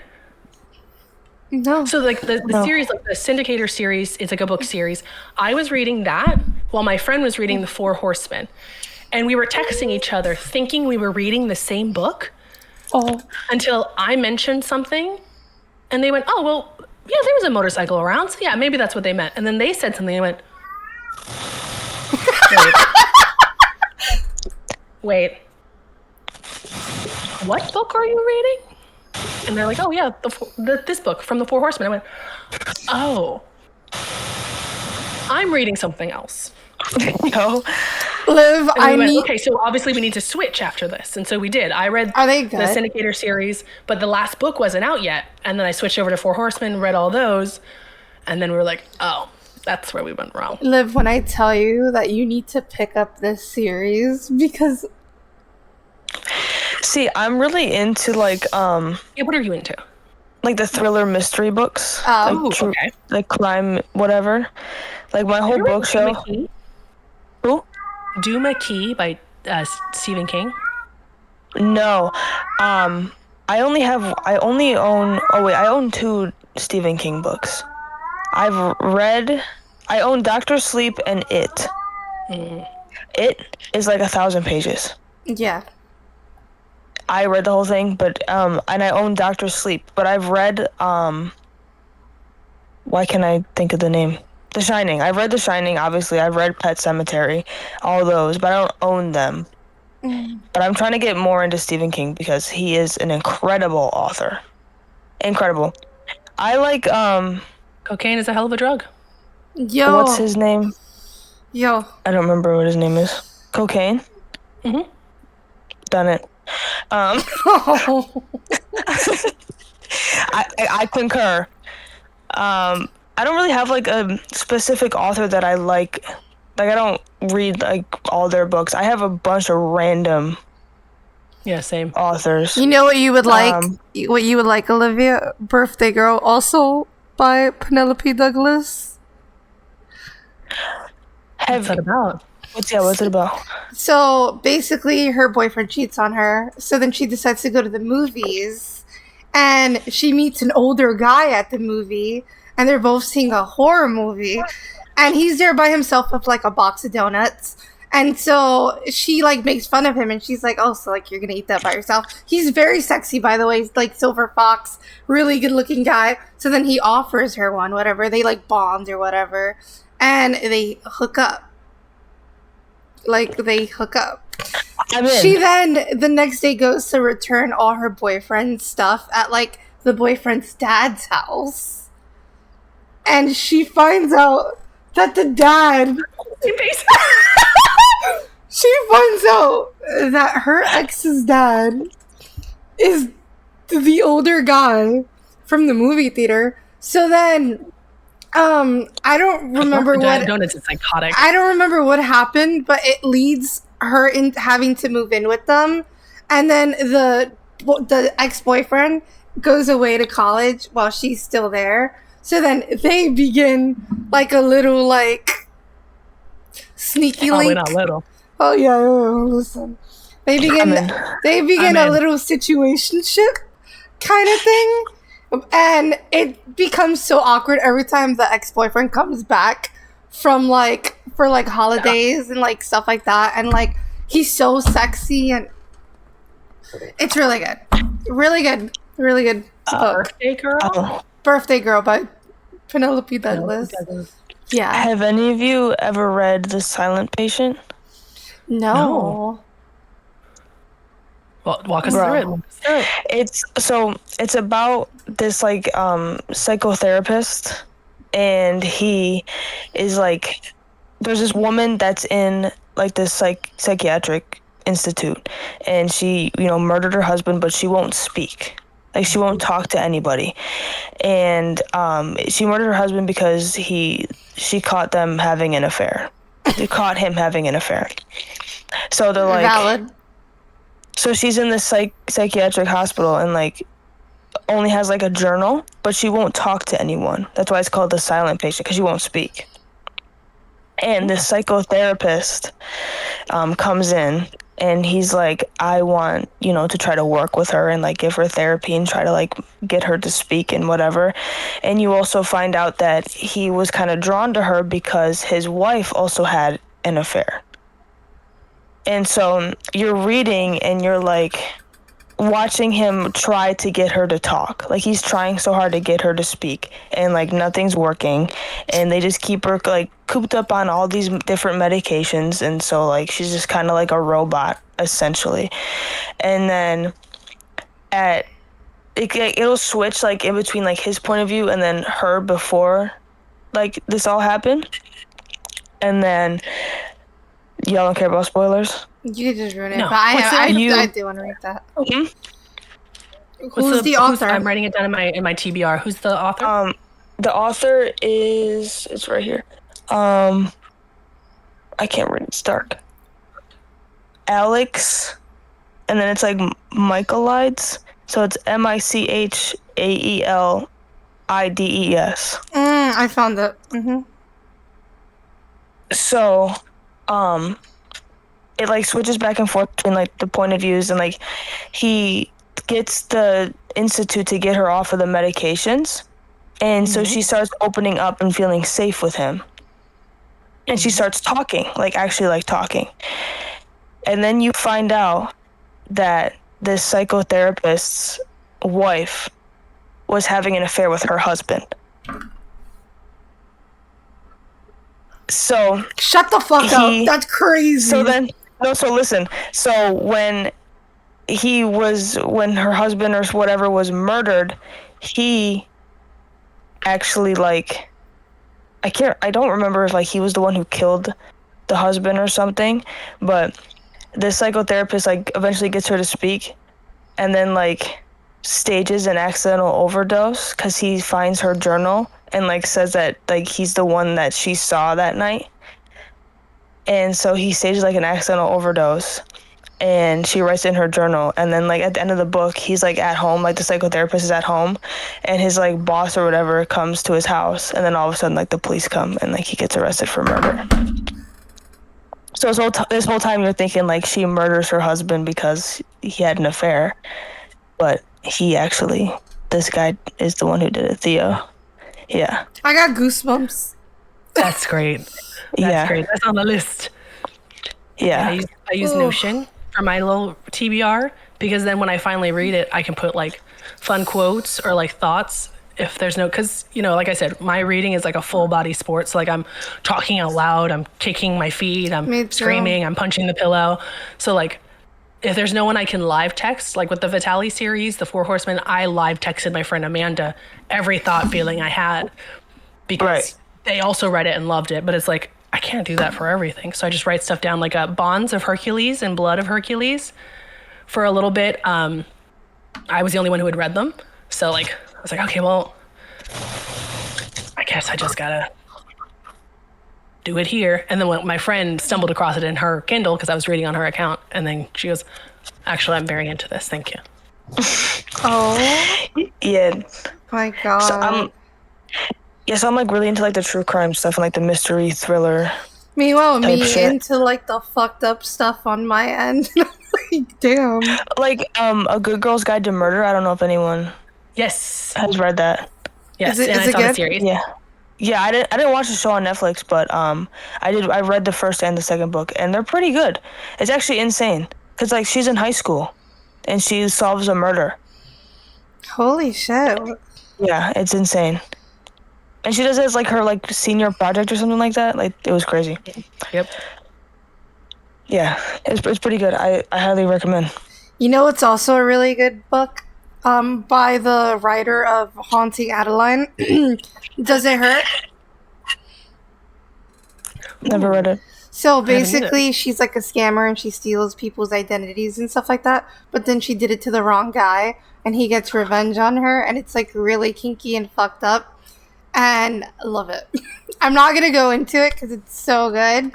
No. So like the No. series, like the Syndicator series, it's like a book series. I was reading that while my friend was reading The Four Horsemen. And we were texting each other thinking we were reading the same book Oh. until I mentioned something and they went, oh, well, yeah, there was a motorcycle around. So yeah, maybe that's what they meant. And then they said something and I went, wait, what book are you reading? And they're like, oh yeah, this book from The Four Horsemen. I went, oh, I'm reading something else. No. Liv, And we went, okay, so obviously we need to switch after this. And so we did. I read Are they the good? Syndicator series, but the last book wasn't out yet. And then I switched over to Four Horsemen, read all those. And then we were like, oh, that's where we went wrong. Liv, when I tell you that you need to pick up this series because See, I'm really into like Yeah, what are you into? like the thriller mystery books. Oh, like okay. like crime whatever. Like my whole You read bookshelf. Doom Who? Duma Key by Stephen King. No. I own 2 Stephen King books. I own Doctor Sleep and It. It is like 1,000 pages. yeah. I read the whole thing, but and I own Doctor Sleep, but I've read why can't I think of the name? The Shining. I've read The Shining, obviously. I've read Pet Sematary, all those, but I don't own them. But I'm trying to get more into Stephen King because he is an incredible author. Incredible. I like Cocaine is a hell of a drug. Yo. what's his name? Yo. I don't remember what his name is. Cocaine? Mhm. Done it. I concur. I don't really have like a specific author that I like. Like I don't read like all their books. I have a bunch of random Yeah, same. authors. You know what you would like? Um, What you would like, Olivia? Birthday Girl, also by Penelope Douglas. What's that about? What's it about? So basically, her boyfriend cheats on her. So then she decides to go to the movies, and she meets an older guy at the movie, and they're both seeing a horror movie, and he's there by himself with like a box of donuts. And so she like makes fun of him, and she's like, "Oh, so like you're gonna eat that by yourself?" He's very sexy, by the way. He's like silver fox, really good looking guy. So then he offers her one, whatever. They like bond or whatever, and they hook up. I'm in. She then the next day goes to return all her boyfriend's stuff at like the boyfriend's dad's house. And she finds out that the dad she finds out that her ex's dad is the older guy from the movie theater. So then I don't remember what Donuts is psychotic. I don't remember what happened, but it leads her in having to move in with them, and then the ex-boyfriend goes away to college while she's still there. So then they begin like a little like sneaky Probably link. not little. Oh yeah, listen. They begin I'm a in. little situationship kind of thing. And it becomes so awkward every time the ex-boyfriend comes back from like for like holidays and like stuff like that, and like he's so sexy and it's really good. Really good. Really good book. Birthday Girl. Oh. Birthday Girl by Penelope Douglas. Douglas. Yeah. Have any of you ever read The Silent Patient? No. Well, walk us Bro. through it. Walk us through it. It's about this like psychotherapist, and he is like, there's this woman that's in like this psychiatric institute, and she murdered her husband, but she won't speak. Like she won't talk to anybody, and she murdered her husband because she caught them having an affair. They caught him having an affair. So they're like, Valid. so she's in this psychiatric hospital and like only has like a journal, but she won't talk to anyone. That's why it's called the silent patient, because she won't speak. And this psychotherapist comes in, and he's like, I want to try to work with her and like give her therapy and try to like get her to speak and whatever. And you also find out that he was kind of drawn to her because his wife also had an affair. And so you're reading and you're like watching him try to get her to talk. Like he's trying so hard to get her to speak, and like nothing's working, and they just keep her like cooped up on all these different medications, and so like she's just kind of like a robot essentially. And then it'll switch like in between like his point of view and then her before like this all happened. And then y'all don't care about spoilers? You could just ruin it, No. but I do want to read that. Mm-hmm. Who's the author? I'm writing it down in my TBR. Who's the author? The author it's right here. I can't read, it's dark. Alex, and then it's like Michaelides, so it's Michaelides. I found it. Mm-hmm. So, it like switches back and forth between like the point of views, and like he gets the institute to get her off of the medications, and so she starts opening up and feeling safe with him, and she starts talking, like actually like talking. And then you find out that this psychotherapist's wife was having an affair with her husband. So shut the fuck up. That's crazy. So listen. So when her husband or whatever was murdered, he actually like I don't remember if like he was the one who killed the husband or something, but the psychotherapist like eventually gets her to speak, and then like stages an accidental overdose because he finds her journal and like says that like he's the one that she saw that night. And so he stages like an accidental overdose, and she writes in her journal, and then like at the end of the book he's like at home, like the psychotherapist is at home, and his like boss or whatever comes to his house, and then all of a sudden like the police come and like he gets arrested for murder. So this whole time you're thinking like she murders her husband because he had an affair, but this guy is the one who did it, Theo. Yeah. I got goosebumps. That's great. That's great. That's on the list. Yeah. I use Notion for my little TBR, because then when I finally read it, I can put like fun quotes or like thoughts. If there's because like I said, my reading is like a full body sport. So like I'm talking out loud, I'm kicking my feet, I'm screaming, I'm punching the pillow. So like if there's no one I can live text, like with the Vitali series, the Four Horsemen, I live texted my friend Amanda every thought feeling I had, because they also read it and loved it. But it's like, I can't do that for everything. So I just write stuff down, like Bonds of Hercules and Blood of Hercules. For a little bit, I was the only one who had read them. So like, I was like, okay, well, I guess I just gotta do it here. And then when my friend stumbled across it in her Kindle, because I was reading on her account, and then she goes, actually, I'm very into this. Thank you. Oh. Yeah. My God. So I'm like really into like the true crime stuff and like the mystery thriller. Meanwhile, into like the fucked up stuff on my end. Like, damn. Like A Good Girl's Guide to Murder. I don't know if anyone has read that. Yes, and I saw the series. Yeah, I didn't watch the show on Netflix, but I read the first and the second book, and they're pretty good. It's actually insane because like she's in high school and she solves a murder, Holy shit. Yeah, it's insane. And she does it as like her like senior project or something like that. Like it was crazy. Yep. Yeah, it's pretty good. I highly recommend. You know, it's also a really good book by the writer of Haunting Adeline. Does it hurt? Never read it. So haven't either. basically, she's like a scammer and she steals people's identities and stuff like that. But then she did it to the wrong guy and he gets revenge on her. And it's like really kinky and fucked up. And I love it. I'm not going to go into it because it's so good.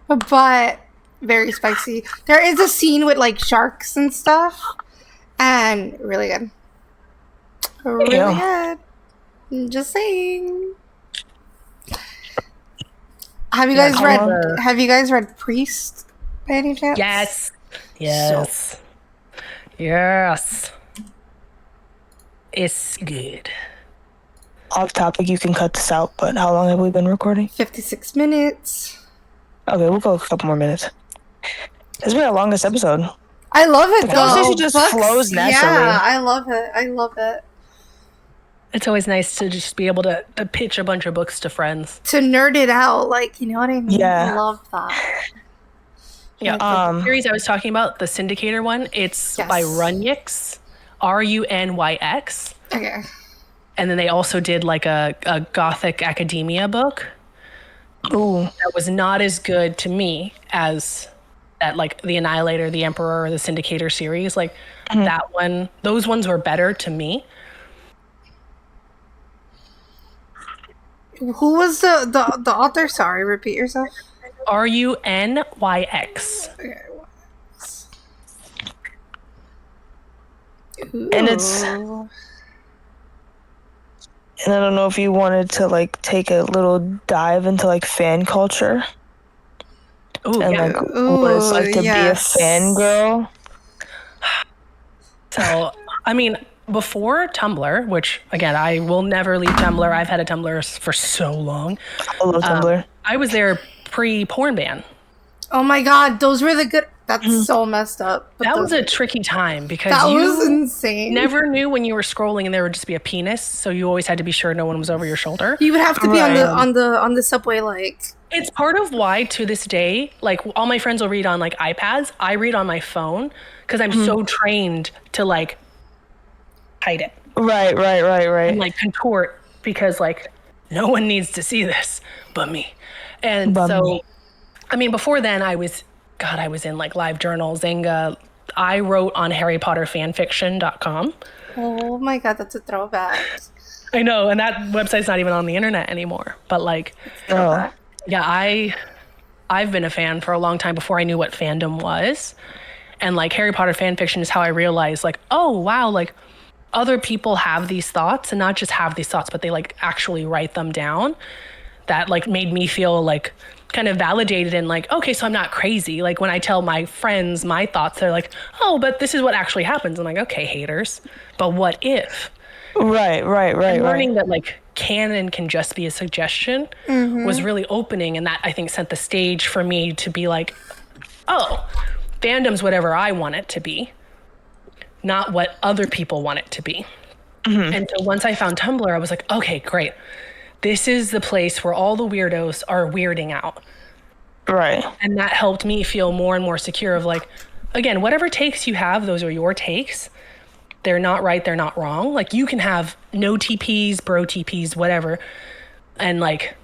But very spicy. There is a scene with like sharks and stuff. And really good. Really Yeah. good. Just saying. Have you Yeah, guys how read? long- Have you guys read Priest by any chance? Yes. Yes. Yes. It's good. Off topic, you can cut this out, but how long have we been recording? 56 minutes. Okay, we'll go a couple more minutes. It's been our longest episode. I love it The though. conversation just flows naturally. Yeah, I love it. I love it. It's always nice to just be able to pitch a bunch of books to friends. To nerd it out, like, you know what I mean? Yeah. I love that. Yeah. The series I was talking about, the Syndicator one, it's Yes. by Runyx, Runyx. Okay. And then they also did like a Gothic academia book Ooh, that was not as good to me as that, like the Annihilator, the Emperor, or the Syndicator series. Like that one, those ones were better to me. Who was the author? Sorry, repeat yourself. Runyx. Okay. And it's- Ooh. and I don't know if you wanted to like take a little dive into like fan culture Oh, and yeah. like what it's like to yes. be a fangirl. So, I mean, before Tumblr, which again, I will never leave Tumblr. I've had a Tumblr for so long. I love Tumblr. I was there pre-porn ban. Oh my god, those were the good. That's so messed up. But That those- was a tricky time because that you was insane. never knew when you were scrolling and there would just be a penis, so you always had to be sure no one was over your shoulder. You would have to be Right. on the subway, like. It's part of why to this day, like all my friends will read on like iPads. I read on my phone because I'm so trained to like hide it Right. and like contort because like no one needs to see this but me. And But so, me. I mean, before then I was in like LiveJournal, Zynga. I wrote on HarryPotterFanfiction.com. Oh my god, that's a throwback. I know, and that website's not even on the internet anymore. But like, Oh, yeah, I've been a fan for a long time before I knew what fandom was. And like Harry Potter fan fiction is how I realized like, oh wow, like other people have these thoughts and not just have these thoughts, but they like actually write them down. That like made me feel like kind of validated and like, okay, so I'm not crazy. Like when I tell my friends my thoughts, they're like, oh, but this is what actually happens. I'm like, okay, haters, but what if? right. Learning that like canon can just be a suggestion was really opening, and that I think set the stage for me to be like, oh, fandom's whatever I want it to be, not what other people want it to be. And so once I found Tumblr, I was like, okay, great. This is the place where all the weirdos are weirding out. Right. And that helped me feel more and more secure of like, again, whatever takes you have, those are your takes. They're not right, they're not wrong. Like you can have no TPs, bro TPs, whatever. And like,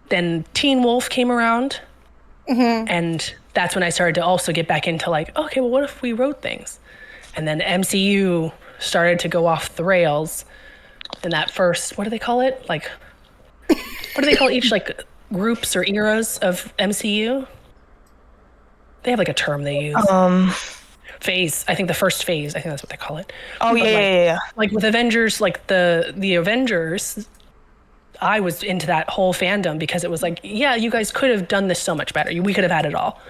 then Teen Wolf came around. And that's when I started to also get back into like, okay, well, what if we wrote things? And then MCU started to go off the rails. And that first, what do they call it? Like, what do they call each like groups or eras of MCU? They have like a term they use. Phase. I think the first phase. I think that's what they call it. Oh But, yeah. Like with Avengers, like the Avengers, I was into that whole fandom because it was like, yeah, you guys could have done this so much better. We could have had it all.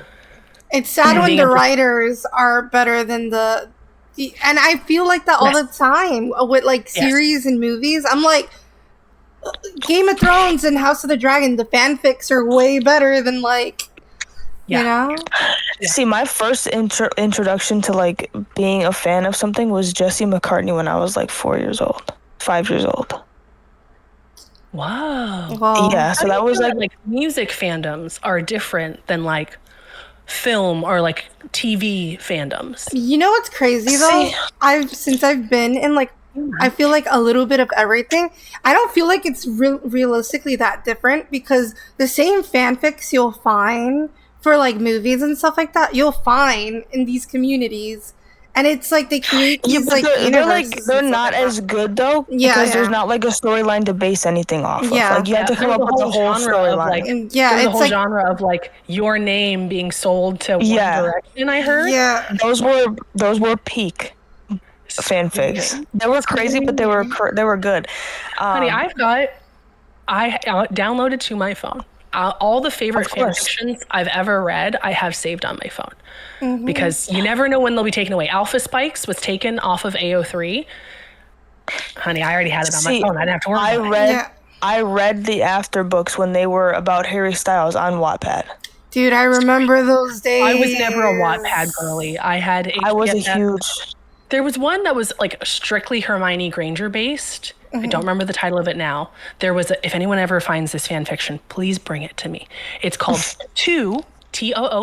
It's sad when Being the able- writers are better than and I feel like that all the time with like series and movies. I'm like, Game of Thrones and House of the Dragon, the fanfics are way better than like You Yeah. know? Yeah. See, my first introduction to like being a fan of something was Jesse McCartney when I was like 4 years old, 5 years old. Wow. Well, Yeah, How so do you that was feel like that like music fandoms are different than like film or like TV fandoms? you know what's crazy see, though? I've been in like I feel like a little bit of everything. I don't feel like it's realistically that different because the same fanfics you'll find for like movies and stuff like that, you'll find in these communities. And it's like they create yeah, these but like they're like universes they're and stuff not like that. as good though Yeah, because there's yeah. not like a storyline to base anything off of. Yeah. Like you have Yeah, to come there's up a with the whole whole genre of storyline. like And yeah, there's a it's whole like genre of like your name being sold to One Yeah, Direction, I heard. yeah. those were peak fanfics. Screaming. They were crazy, but they were Screaming. they were good. Honey, Um, I downloaded to my phone. All the favorite of fan course. fictions I've ever read, I have saved on my phone. Hmm. Because you never know when they'll be taken away. Alpha Spikes was taken off of AO3. Honey, I already had it on my See, phone. I didn't have to worry I about it. read Yeah. I read the after books when they were about Harry Styles on Wattpad. Dude, I remember those I was days. never a Wattpad girly. I had I was a HBFF. huge There was one that was like strictly Hermione Granger based. I don't remember the title of it now. There was if anyone ever finds this fan fiction, please bring it to me. It's called Too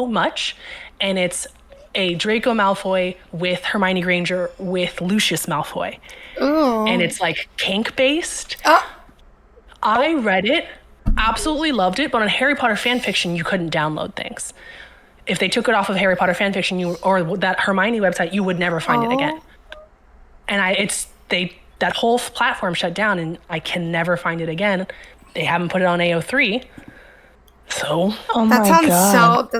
Much, and it's a Draco Malfoy with Hermione Granger with Lucius Malfoy. Ooh. And it's like kink based. Oh, I read it, absolutely loved it, but on Harry Potter fan fiction, you couldn't download things. If they took it off of Harry Potter fan fiction, or that Hermione website, you would never find it again. And that whole platform shut down, and I can never find it again. They haven't put it on AO3, so Oh that my sounds god.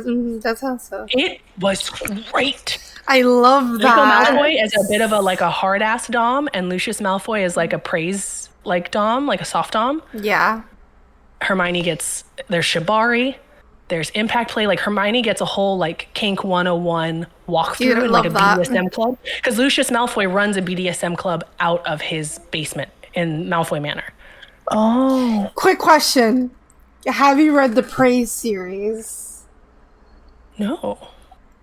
that sounds so. it was great. I love Draco that. Malfoy is a bit of a like a hard ass dom, and Lucius Malfoy is like a praise like dom, like a soft dom. Yeah. Hermione gets there's shibari, there's impact play. Like Hermione gets a whole like kink 101 walkthrough Dude, I in like a love that. BDSM club because Lucius Malfoy runs a BDSM club out of his basement in Malfoy Manor. Oh. Quick question. Have you read the Praise series? No.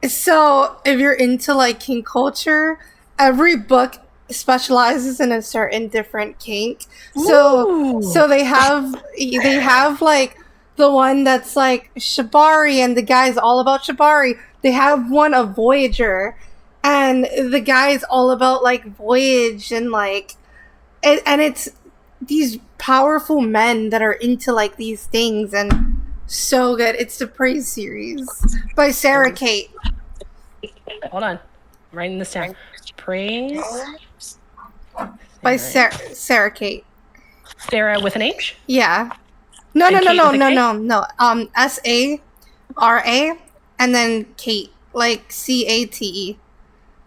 So, if you're into like kink culture, every book specializes in a certain different kink. Ooh. So they have like the one that's like Shibari and the guy's all about Shibari. They have one of Voyager and the guy's all about like Voyage and like and it's these powerful men that are into like these things and so good. It's the Praise series by Sarah Kate. Hold on. I'm writing this down. Praise By Sarah Kate. Sarah with an H? Yeah. No, no, And no, Kate no, with a no, K? no, no. SARA and then Kate, like CATE.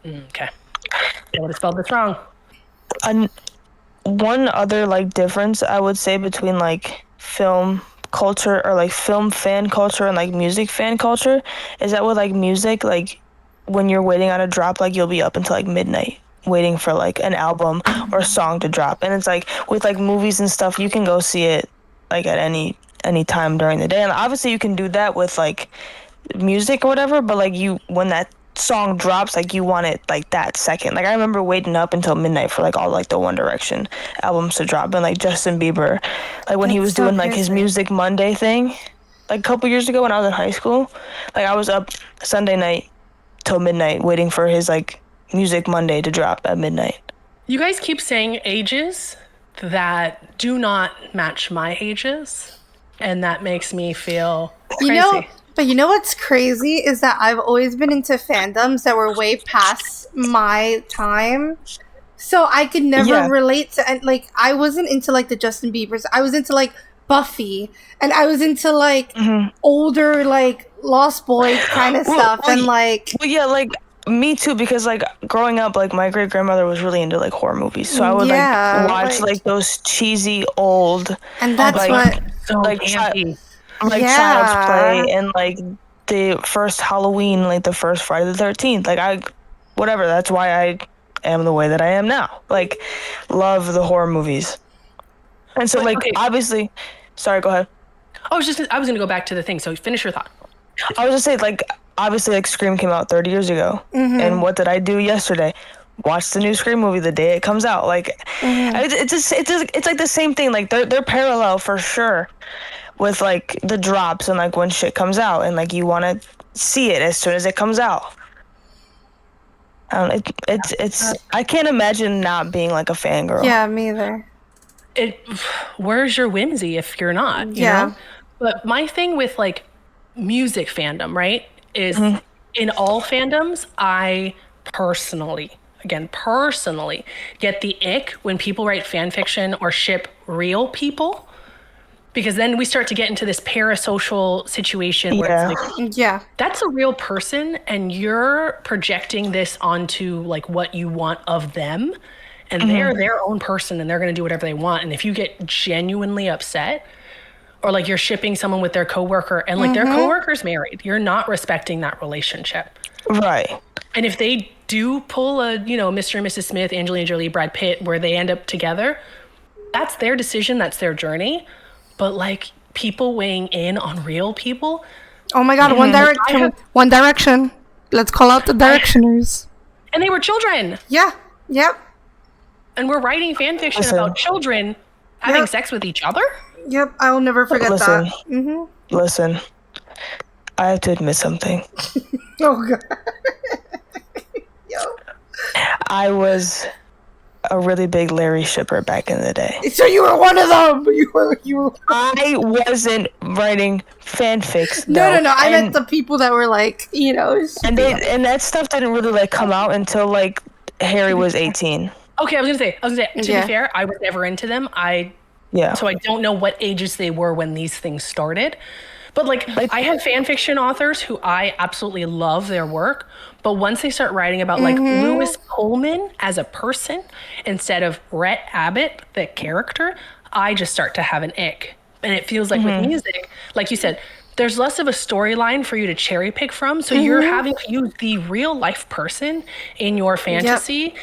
Okay. I would have spelled this wrong. One other like difference I would say between like film culture or like film fan culture and like music fan culture is that with like music, like when you're waiting on a drop, like you'll be up until like midnight waiting for like an album or a song to drop. And it's like with like movies and stuff, you can go see it like at any time during the day. And obviously you can do that with like music or whatever, but like you when that song drops, like you want it like that second. Like I remember waiting up until midnight for like all like the One Direction albums to drop, and like Justin Bieber, like when he That's was so doing like his crazy. Music Monday thing, like a couple years ago when I was in high school, like I was up Sunday night till midnight waiting for his like Music Monday to drop at midnight. You guys keep saying ages that do not match my ages, and that makes me feel crazy. But you know what's crazy is that I've always been into fandoms that were way past my time. So I could never Yeah. relate to and like I wasn't into like the Justin Biebers. I was into like Buffy and I was into like older like Lost Boys kind of Well, stuff well, and like Well, yeah, like me too, because like growing up, like my great grandmother was really into like horror movies, so I would Yeah, like watch like- like those cheesy old and that's like what So like campy. like Yeah. Child's Play and like the first Halloween, like the first Friday the 13th. Like whatever. That's why I am the way that I am now. Like, love the horror movies. And so, But, like, okay. obviously, sorry, go ahead. I was going to go back to the thing. So finish your thought. I was just saying, like, obviously, like, Scream came out 30 years ago. And what did I do yesterday? Watch the new Scream movie the day it comes out. Like, it's like the same thing. Like, they're parallel for sure with, like, the drops and, like, when shit comes out. And, like, you want to see it as soon as it comes out. It's I can't imagine not being, like, a fangirl. Yeah, me either. Where's your whimsy if you're not? You know? But my thing with like music fandom, right, is in all fandoms, I personally get the ick when people write fan fiction or ship real people, because then we start to get into this parasocial situation where it's like, that's a real person and you're projecting this onto like what you want of them, and they're their own person and they're going to do whatever they want. And if you get genuinely upset, or like you're shipping someone with their coworker and like their coworker's married, you're not respecting that relationship. Right. And if they do pull a, you know, Mr. and Mrs. Smith, Angelina Jolie, Brad Pitt, where they end up together, that's their decision, that's their journey. But like people weighing in on real people. Oh my God, One Direction. Let's call out the Directioners. And they were children. Yeah. Yep. And we're writing fan fiction about children having sex with each other? Yep, I will never forget that. Listen, I have to admit something. Oh God. Yo. I was a really big Larry shipper back in the day. So you were one of them. You were. I wasn't writing fanfics. No. I meant the people that were like, you know. And that stuff didn't really like come out until like Harry was 18. Okay, I was gonna say, to be fair, I was never into them. So I don't know what ages they were when these things started. But like I have fan fiction authors who I absolutely love their work, but once they start writing about like Lewis Pullman as a person instead of Rhett Abbott, the character, I just start to have an ick. And it feels like with music, like you said, there's less of a storyline for you to cherry pick from. So you're having to use the real life person in your fantasy,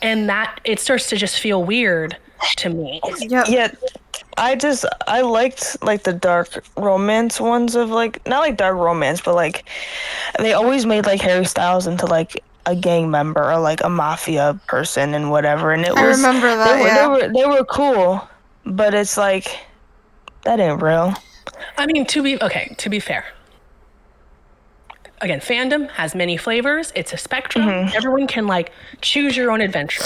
and that it starts to just feel weird to me. Yeah, I liked like the dark romance ones of like, not like dark romance, but like they always made like Harry Styles into like a gang member or like a mafia person and whatever, and I remember that. They were cool, but it's like that ain't real. I mean, to be fair, again, fandom has many flavors. It's a spectrum. Everyone can like choose your own adventure.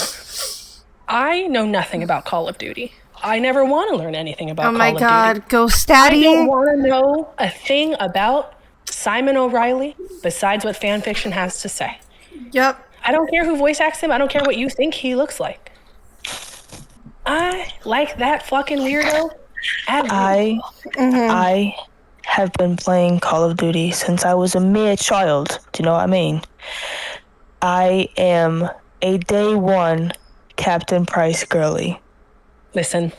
I know nothing about Call of Duty. I never want to learn anything about Call of Duty. Oh my God, Ghost Daddy. I don't want to know a thing about Simon O'Reilly besides what fan fiction has to say. Yep. I don't care who voice acts him. I don't care what you think he looks like. I like that fucking weirdo. I have been playing Call of Duty since I was a mere child. Do you know what I mean? I am a day one Captain Price girly. Listen,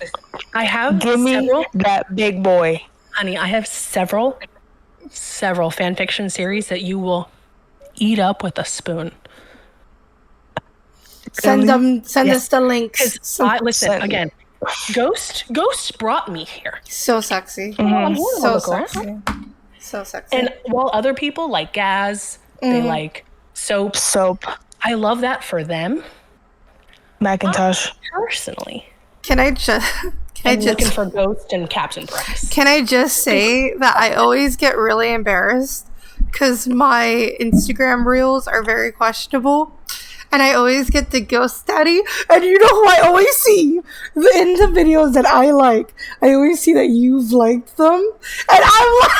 I have Give me that big boy. Honey, I have several fan fiction series that you will eat up with a spoon. Send us the links. Listen, again, Ghost brought me here. So sexy. So sexy. And while other people like Gaz, they like soap. I love that for them. Macintosh. Personally. Can I just looking for Ghost and Captain Price. Can I just say that I always get really embarrassed because my Instagram reels are very questionable, and I always get the Ghost Daddy, and you know who I always see in the videos that I like. I always see that you've liked them, and I'm like,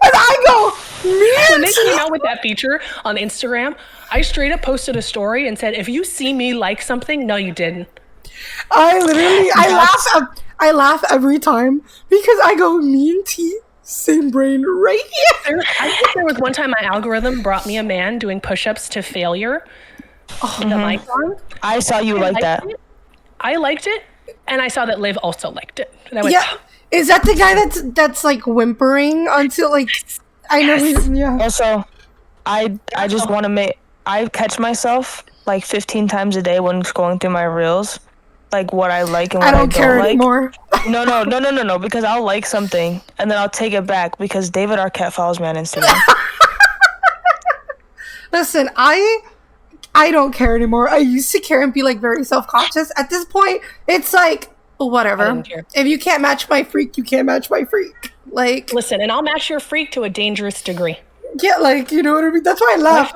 and I go, man. When they came out with that feature on Instagram, I straight up posted a story and said, if you see me like something, no, you didn't. I laugh every time because I go, me and T, same brain right here. I think there was one time my algorithm brought me a man doing push-ups to failure. The mic on. I saw you like that. I liked it, and I saw that Liv also liked it. And I went, is that the guy that's like whimpering until like I know? Also, I just want to I catch myself like 15 times a day when scrolling through my reels, like what I like and what I don't care like. Anymore. No, because I'll like something and then I'll take it back because David Arquette follows me on Instagram. Listen, I don't care anymore. I used to care and be like very self-conscious. At this point, it's like I whatever. didn't care. If you can't match my freak, you can't match my freak. Like, Listen, and I'll match your freak to a dangerous degree. yeah, like, you know what I mean? That's why I laugh.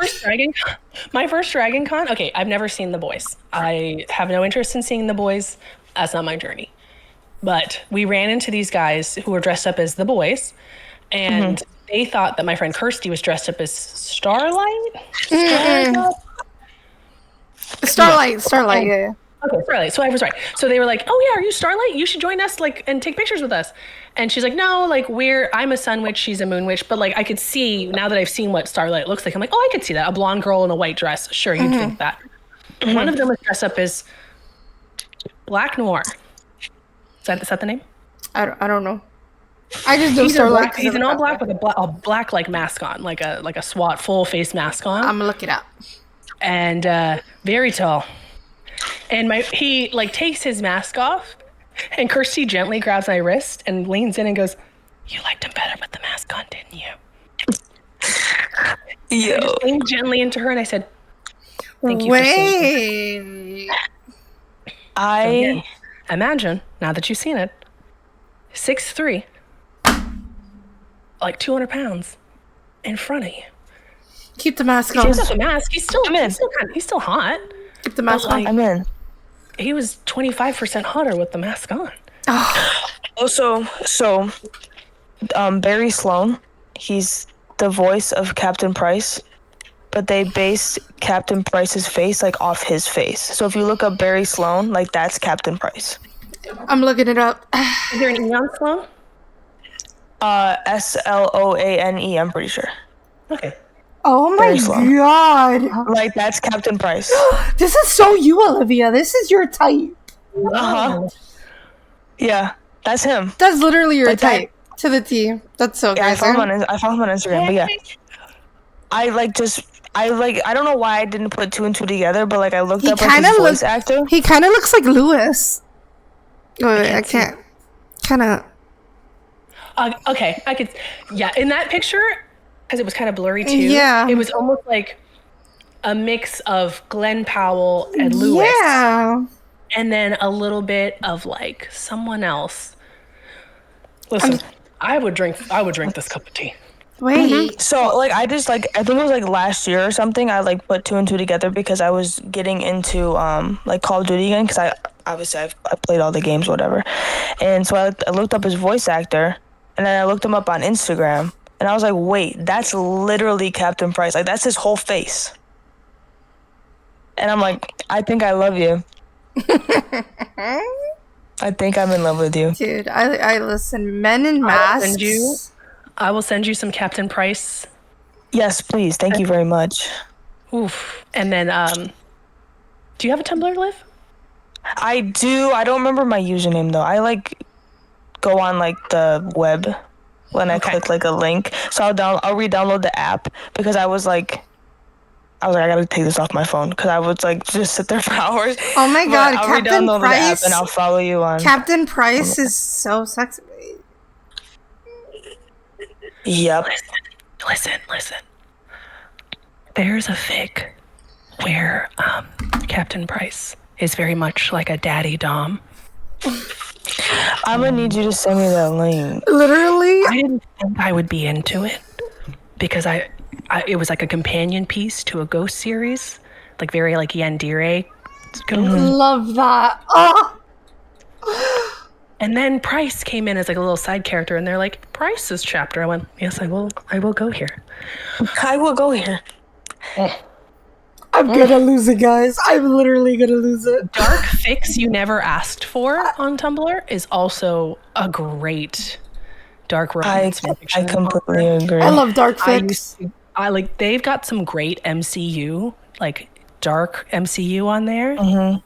My first Dragon Con. Okay, I've never seen The Boys. I have no interest in seeing The Boys. That's not my journey. But we ran into these guys who were dressed up as The Boys, and they thought that my friend Kirsty was dressed up as Starlight. Starlight, yeah. Okay, Starlight. So I was right. So they were like, "Oh yeah, are you Starlight? You should join us, like, and take pictures with us." And she's like, "No, like I'm a sun witch, she's a moon witch." But like I could see now that I've seen what Starlight looks like, I'm like, "Oh, I could see that. A blonde girl in a white dress. Sure, you'd think that." One of them was dressed up as Black Noir. Is that the name? I don't know. I just know Starlight. He's in all black with a black like mask on, like a SWAT full face mask on. I'm gonna look it up. And very tall. And he like takes his mask off, and Kirsty gently grabs my wrist and leans in and goes, "You liked him better with the mask on, didn't you?" Yo. I just leaned gently into her and I said, "Thank you for seeing it." Imagine, now that you've seen it, 6'3", like 200 pounds, in front of you. Keep the mask He on. takes off the mask. He's still hot. Keep the mask But, on. like, I'm in. He was 25% hotter with the mask on. Also, Barry Sloan, he's the voice of Captain Price, but they based Captain Price's face like off his face. So if you look up Barry Sloan, like that's Captain Price. I'm looking it up. Is there an Eon Sloan? Sloane, I'm pretty sure. Okay. Oh my Very slow. god. Like that's Captain Price. This is so you, Olivia. This is your type. Uh-huh. Yeah, that's him. That's literally your Like that- type. To the T. That's so Yeah, I crazy. follow him on Instagram, but yeah. I don't know why I didn't put two and two together, but like I looked He up like kind his of voice actor. He kind of looks like Lewis. Wait, I can't. Kind of. Okay, I could. Yeah, in that picture, because it was kind of blurry too. Yeah. It was almost like a mix of Glenn Powell and Lewis, Yeah. and then a little bit of like someone else. Listen, I would drink this cup of tea. Wait. So like I think it was like last year or something. I like put two and two together because I was getting into like Call of Duty again because I played all the games or whatever, and so I looked up his voice actor, and then I looked him up on Instagram, and I was like, wait, that's literally Captain Price. Like that's his whole face. And I'm like, I think I love you. I think I'm in love with you. Dude, I listen. Men in Masks. I will send you some Captain Price. Yes, please. Thank you very much. Oof. And then, do you have a Tumblr, Liv? I do. I don't remember my username though. I like go on like the web when I click like a link. So I'll re-download the app because I was like I gotta take this off my phone because I would like just sit there for hours. Oh my god, I'll Captain re-download the app Price. and I'll follow you on. Captain Price is so sexy. Yep. Listen. There's a fic where Captain Price is very much like a daddy dom. I'm gonna need you to send me that link. Literally. I didn't think I would be into it because it was like a companion piece to a ghost series, like very like Yandere ghost. Love that. Oh. And then Price came in as like a little side character, and they're like, Price's chapter. I went, yes, I will go here. I will go here. I'm gonna lose it, guys. I'm literally gonna lose it. Dark Fix You Never Asked For on Tumblr is also a great dark romance fanfiction. I completely agree. I love Dark Fix. I like, they've got some great MCU, like dark MCU on there.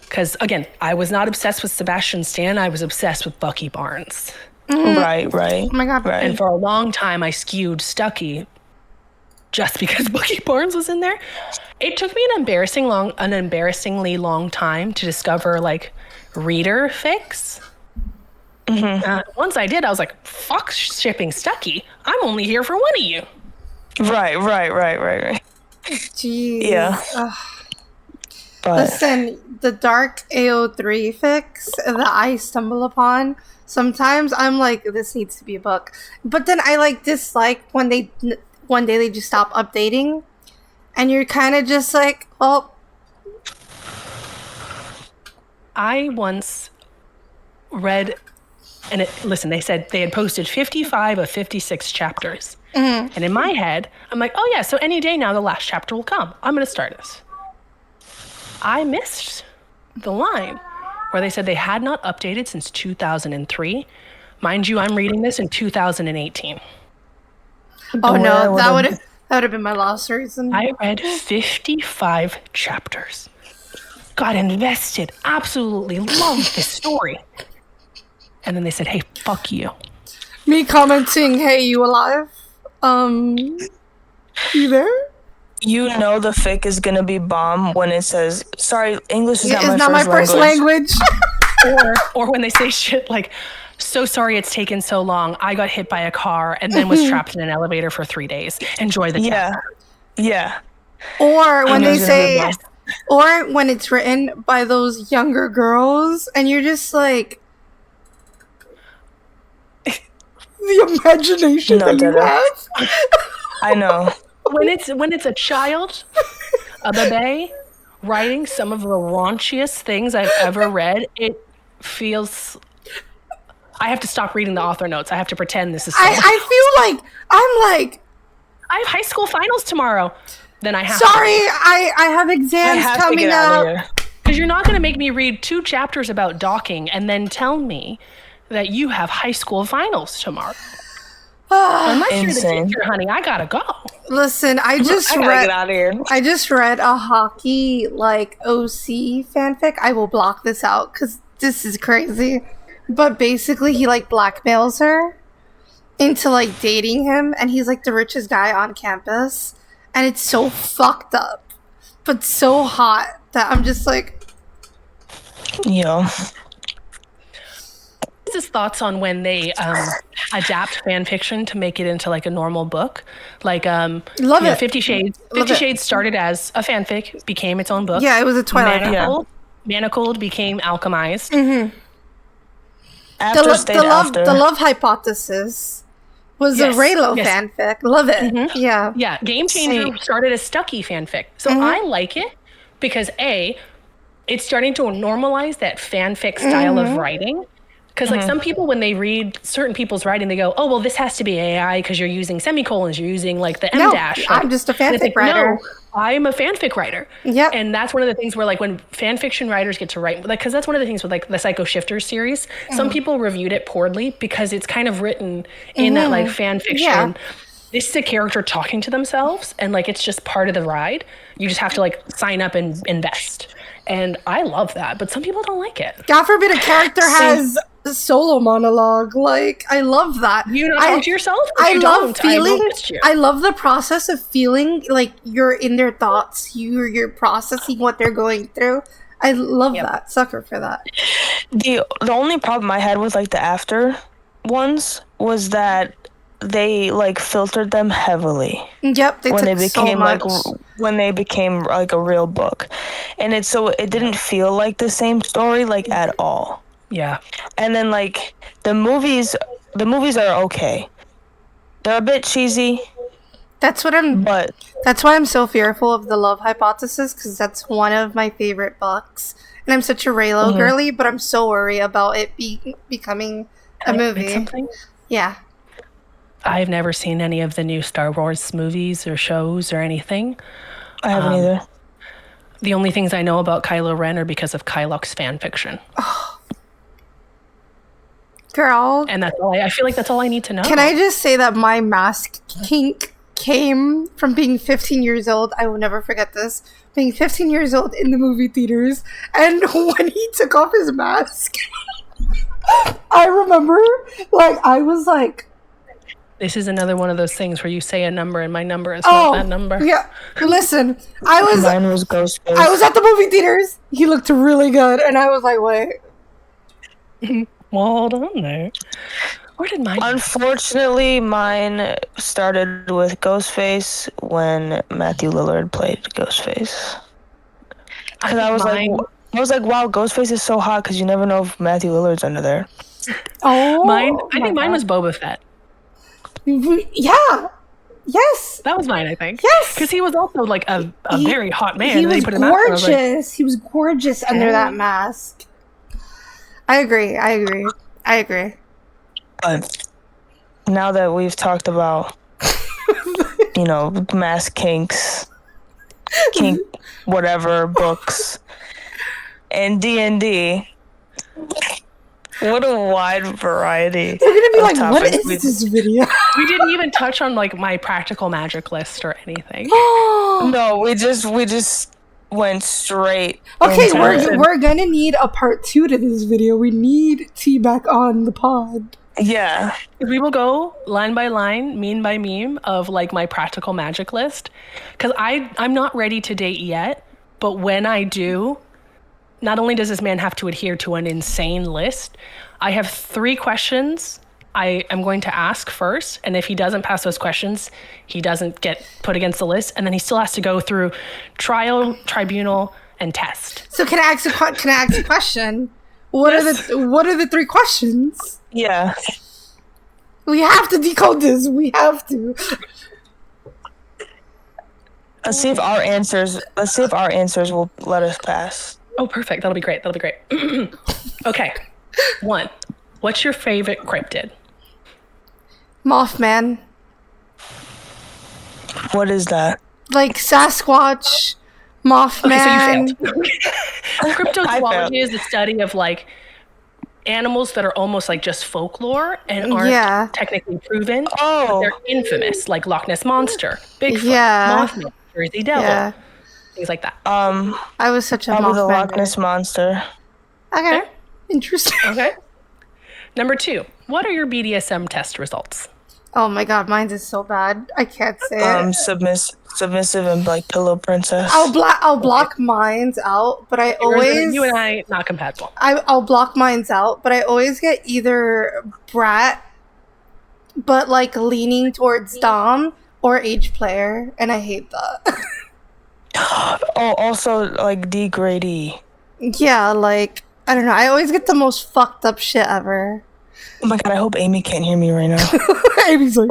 Because again, I was not obsessed with Sebastian Stan. I was obsessed with Bucky Barnes. Right. Oh my god. Right. And for a long time, I skewed Stucky just because Bucky Barnes was in there. It took me an embarrassingly long time to discover like reader fics. Once I did, I was like, fuck shipping Stucky. I'm only here for one of you. Right. Jeez. Yeah. But Listen, the dark AO3 fix that I stumble upon, sometimes I'm like, this needs to be a book. But then I like dislike when they one day they just stop updating, and you're kind of just like, oh, I once read, and listen, they said they had posted 55 of 56 chapters. And in my head, I'm like, oh yeah, so any day now the last chapter will come. I'm going to start this. I missed the line where they said they had not updated since 2003. Mind you, I'm reading this in 2018. oh no, that would have been my last reason. I read 55 chapters. Got invested, absolutely loved this story. And then they said, hey, fuck you. Me commenting, hey, you alive? You there? you know the fic is gonna be bomb when it says, "Sorry, English is It's not my first language." or when they say shit like, "So sorry it's taken so long. I got hit by a car and then was trapped in an elevator for 3 days. Enjoy the Yeah, yeah. Or when they English is say, gonna be or when it's written by those younger girls, and you're just like, the imagination No, that you Dada. have. I know. When it's a child, a babe, writing some of the raunchiest things I've ever read, it feels. I have to stop reading the author notes. I have to pretend this is. I feel like I have high school finals tomorrow. Then I have. sorry, I have exams I have to coming get out of up. here. Because you're not going to make me read 2 chapters about docking and then tell me that you have high school finals tomorrow. Unless you're the Insane. teacher, honey, I gotta go. Listen, I just I gotta read get out of here. I just read a hockey like OC fanfic. I will block this out because this is crazy. But basically, he like blackmails her into like dating him, and he's like the richest guy on campus, and it's so fucked up, but so hot that I'm just like, Yo. His thoughts on when they adapt fan fiction to make it into like a normal book, like Love you know, it. 50 Shades. Love 50 it. Shades started as a fanfic, became its own book. yeah, it was a Twilight. Manacled became alchemized. After stayed after. The love hypothesis was Yes, a Raylo yes. fanfic. Love it. Yeah. Yeah, Game Changer started as Stucky fanfic. So I like it because A, it's starting to normalize that fanfic style of writing. Because like some people, when they read certain people's writing, they go, "Oh, well, this has to be AI because you're using semicolons, you're using like the No, M dash." I'm just a And it's fanfic writer. No, I'm a fanfic writer. Yep. And that's one of the things where like when fan fiction writers get to write, like, because that's one of the things with like the Psycho Shifters series. Some people reviewed it poorly because it's kind of written in that like fan fiction. Yeah. This is a character talking to themselves, and like it's just part of the ride. You just have to like sign up and invest. And I love that, but some people don't like it. God forbid a character has a solo monologue. Like, I love that. You not talk to yourself? If I you love don't, feeling. I will miss you. I love the process of feeling like you're in their thoughts. You're processing what they're going through. I love that. Sucker for that. The only problem I had with like the after ones was that they like filtered them heavily Yep. They when took they became so much. when they became like a real book, and it didn't feel like the same story like at all. Yeah. And then like the movies are okay. They're a bit cheesy, That's why I'm so fearful of the love hypothesis, because that's one of my favorite books, and I'm such a Raylo girly, but I'm so worried about it becoming a movie. Something? Yeah. I've never seen any of the new Star Wars movies or shows or anything. I haven't either. The only things I know about Kylo Ren are because of Kylo's fan fiction. Girl, And that's all I feel like that's all I need to know. can I just say that my mask kink came from being 15 years old? I will never forget this. Being 15 years old in the movie theaters, and when he took off his mask, I remember, like, I was like, This is another one of those things where you say a number and my number is not that number. yeah. Listen, I Mine was Ghostface. was at the movie theaters. He looked really good, and I was like, wait. Well, hold on there. Where did mine? Unfortunately, mine started with Ghostface when Matthew Lillard played Ghostface. Because I was like, wow, Ghostface is so hot because you never know if Matthew Lillard's under there. Oh, I think mine was Boba Fett. Yeah. Yes. That was mine, I think. Yes. Because he was also like a very hot man. He was put him out there, gorgeous. He was gorgeous under that mask. I agree. But now that we've talked about, mask kinks, kink, whatever, books, and D&D, what a wide variety. They're gonna be like, topics. what is this video? We didn't even touch on like my practical magic list or anything. No, we just went straight. Okay, we're gonna need a part 2 to this video. We need T back on the pod. Yeah. We will go line by line, meme by meme of like my practical magic list. Because I'm not ready to date yet, but when I do, not only does this man have to adhere to an insane list, I have 3 questions I am going to ask first. And if he doesn't pass those questions, he doesn't get put against the list. And then he still has to go through trial, tribunal, and test. So can I ask a question? What are the 3 questions? Yeah. We have to decode this. We have to. Let's see if our answers will let us pass. Oh, perfect. That'll be great. Okay. 1. What's your favorite cryptid? Mothman. What is that? Like Sasquatch, Mothman. Okay, so you failed. Cryptozoology is the study of like animals that are almost like just folklore and aren't technically proven. Oh. But they're infamous, like Loch Ness Monster, Bigfoot, Mothman, Jersey Devil, things like that. I was such a probably the Mothman. Loch Ness Monster. Okay. Interesting. Okay. Number 2, what are your BDSM test results? Oh my god, mine is so bad. I can't say it. Submissive and like pillow princess. I'll block mines out, but I always you and I not compatible. I'll block mines out, but I always get either brat, but like leaning towards dom or age player, and I hate that. Oh, also like degradee. Yeah, like I don't know. I always get the most fucked up shit ever. Oh my god, I hope Amy can't hear me right now. Amy's like,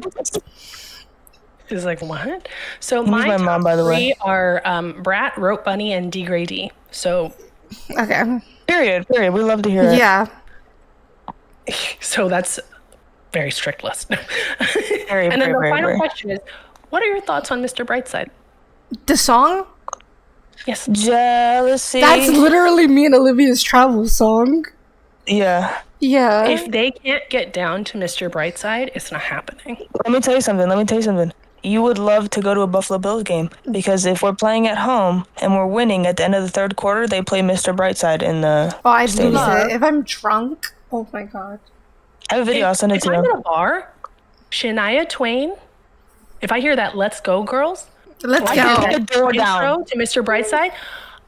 She's like, what? So my top mom, by the 3 way. are Brat, Rope Bunny, and Degradee. So okay. Period. We love to hear it. Yeah. So that's very strict list. Very, and then very, the very, final very. question is, what are your thoughts on Mr. Brightside? The song? Yes. Jealousy. That's literally me and Olivia's travel song. Yeah. Yeah. If they can't get down to Mr. Brightside, it's not happening. Let me tell you something. You would love to go to a Buffalo Bills game because if we're playing at home and we're winning at the end of the 3rd quarter, they play Mr. Brightside in the I'd stadium. lose it. If I'm drunk, oh my god. I have a video. I'll send it to If I'm you. in a bar, Shania Twain, if I hear that "Let's Go Girls," Let's I hear go. that the door intro down. to Mr. Brightside,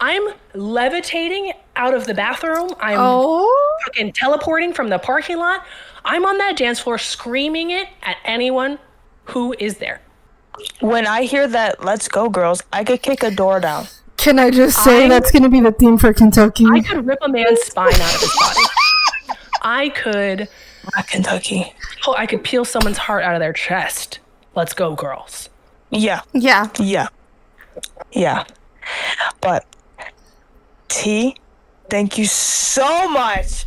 I'm levitating out of the bathroom. I'm fucking teleporting from the parking lot. I'm on that dance floor screaming it at anyone who is there. When I hear that "Let's go, girls," I could kick a door down. Can I just say that's gonna be the theme for Kentucky? I could rip a man's spine out of his body. I could Kentucky. I could peel someone's heart out of their chest. Let's go, girls. Yeah. Yeah. But T, thank you so much.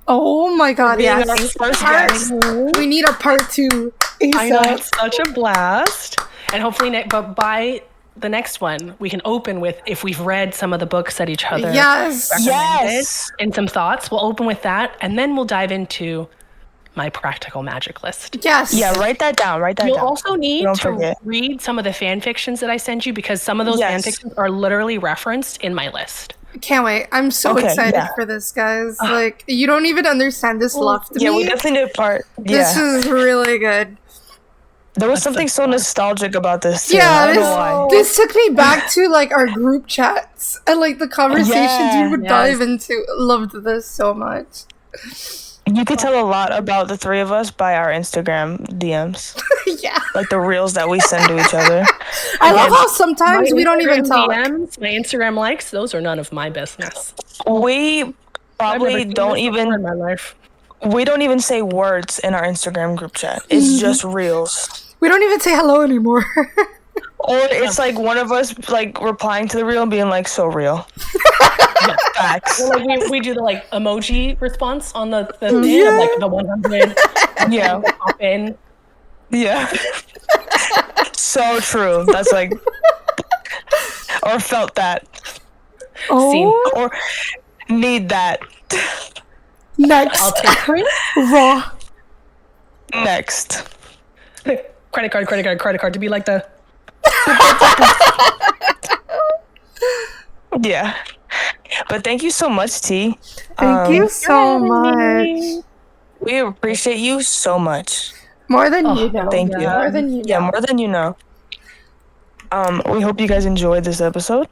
Oh my god, Being yes. our first guest. We need a part 2. I know, ASAP. it's such a blast. And hopefully, but by the next one, we can open with if we've read some of the books that each other Yes. recommended Yes. and some thoughts. We'll open with that, and then we'll dive into my practical magic list. Yes. Yeah, write that down. You'll also need Don't to forget. read some of the fan fictions that I send you because some of those fan fictions are literally referenced in my list. Can't wait. I'm so Okay, excited yeah. for this, guys. Like, you don't even understand this love to Yeah, me. we definitely did part. This Yeah. is really good. There was something so nostalgic about this too. I Yeah, don't know why. this took me back to like our group chats and like the conversations we would dive into. Loved this so much. You could tell a lot about the three of us by our Instagram DMs. Yeah. Like the reels that we send to each other. I love how sometimes we don't even talk. DMs, my Instagram likes, those are none of my business. We I've probably never seen don't this before even in my life. we don't even say words in our Instagram group chat. It's just reels. We don't even say hello anymore. Or it's like one of us like replying to the reel and being like, so real. Yeah. Facts. Well, like we do the like emoji response on the thing of like the 100. Yeah. Pop in. Yeah. So true. That's like, or felt that. Scene. Oh, Or need that. next. I'll take print. Raw. Next. Credit card to be like the Yeah. But thank you so much, T. Thank you so much. We appreciate you so much. More than you know. Thank you. More than you know. Yeah, more than you know. We hope you guys enjoyed this episode.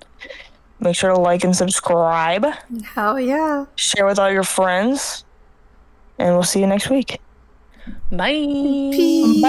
Make sure to like and subscribe. Hell yeah. Share with all your friends. And we'll see you next week. Bye. Peace.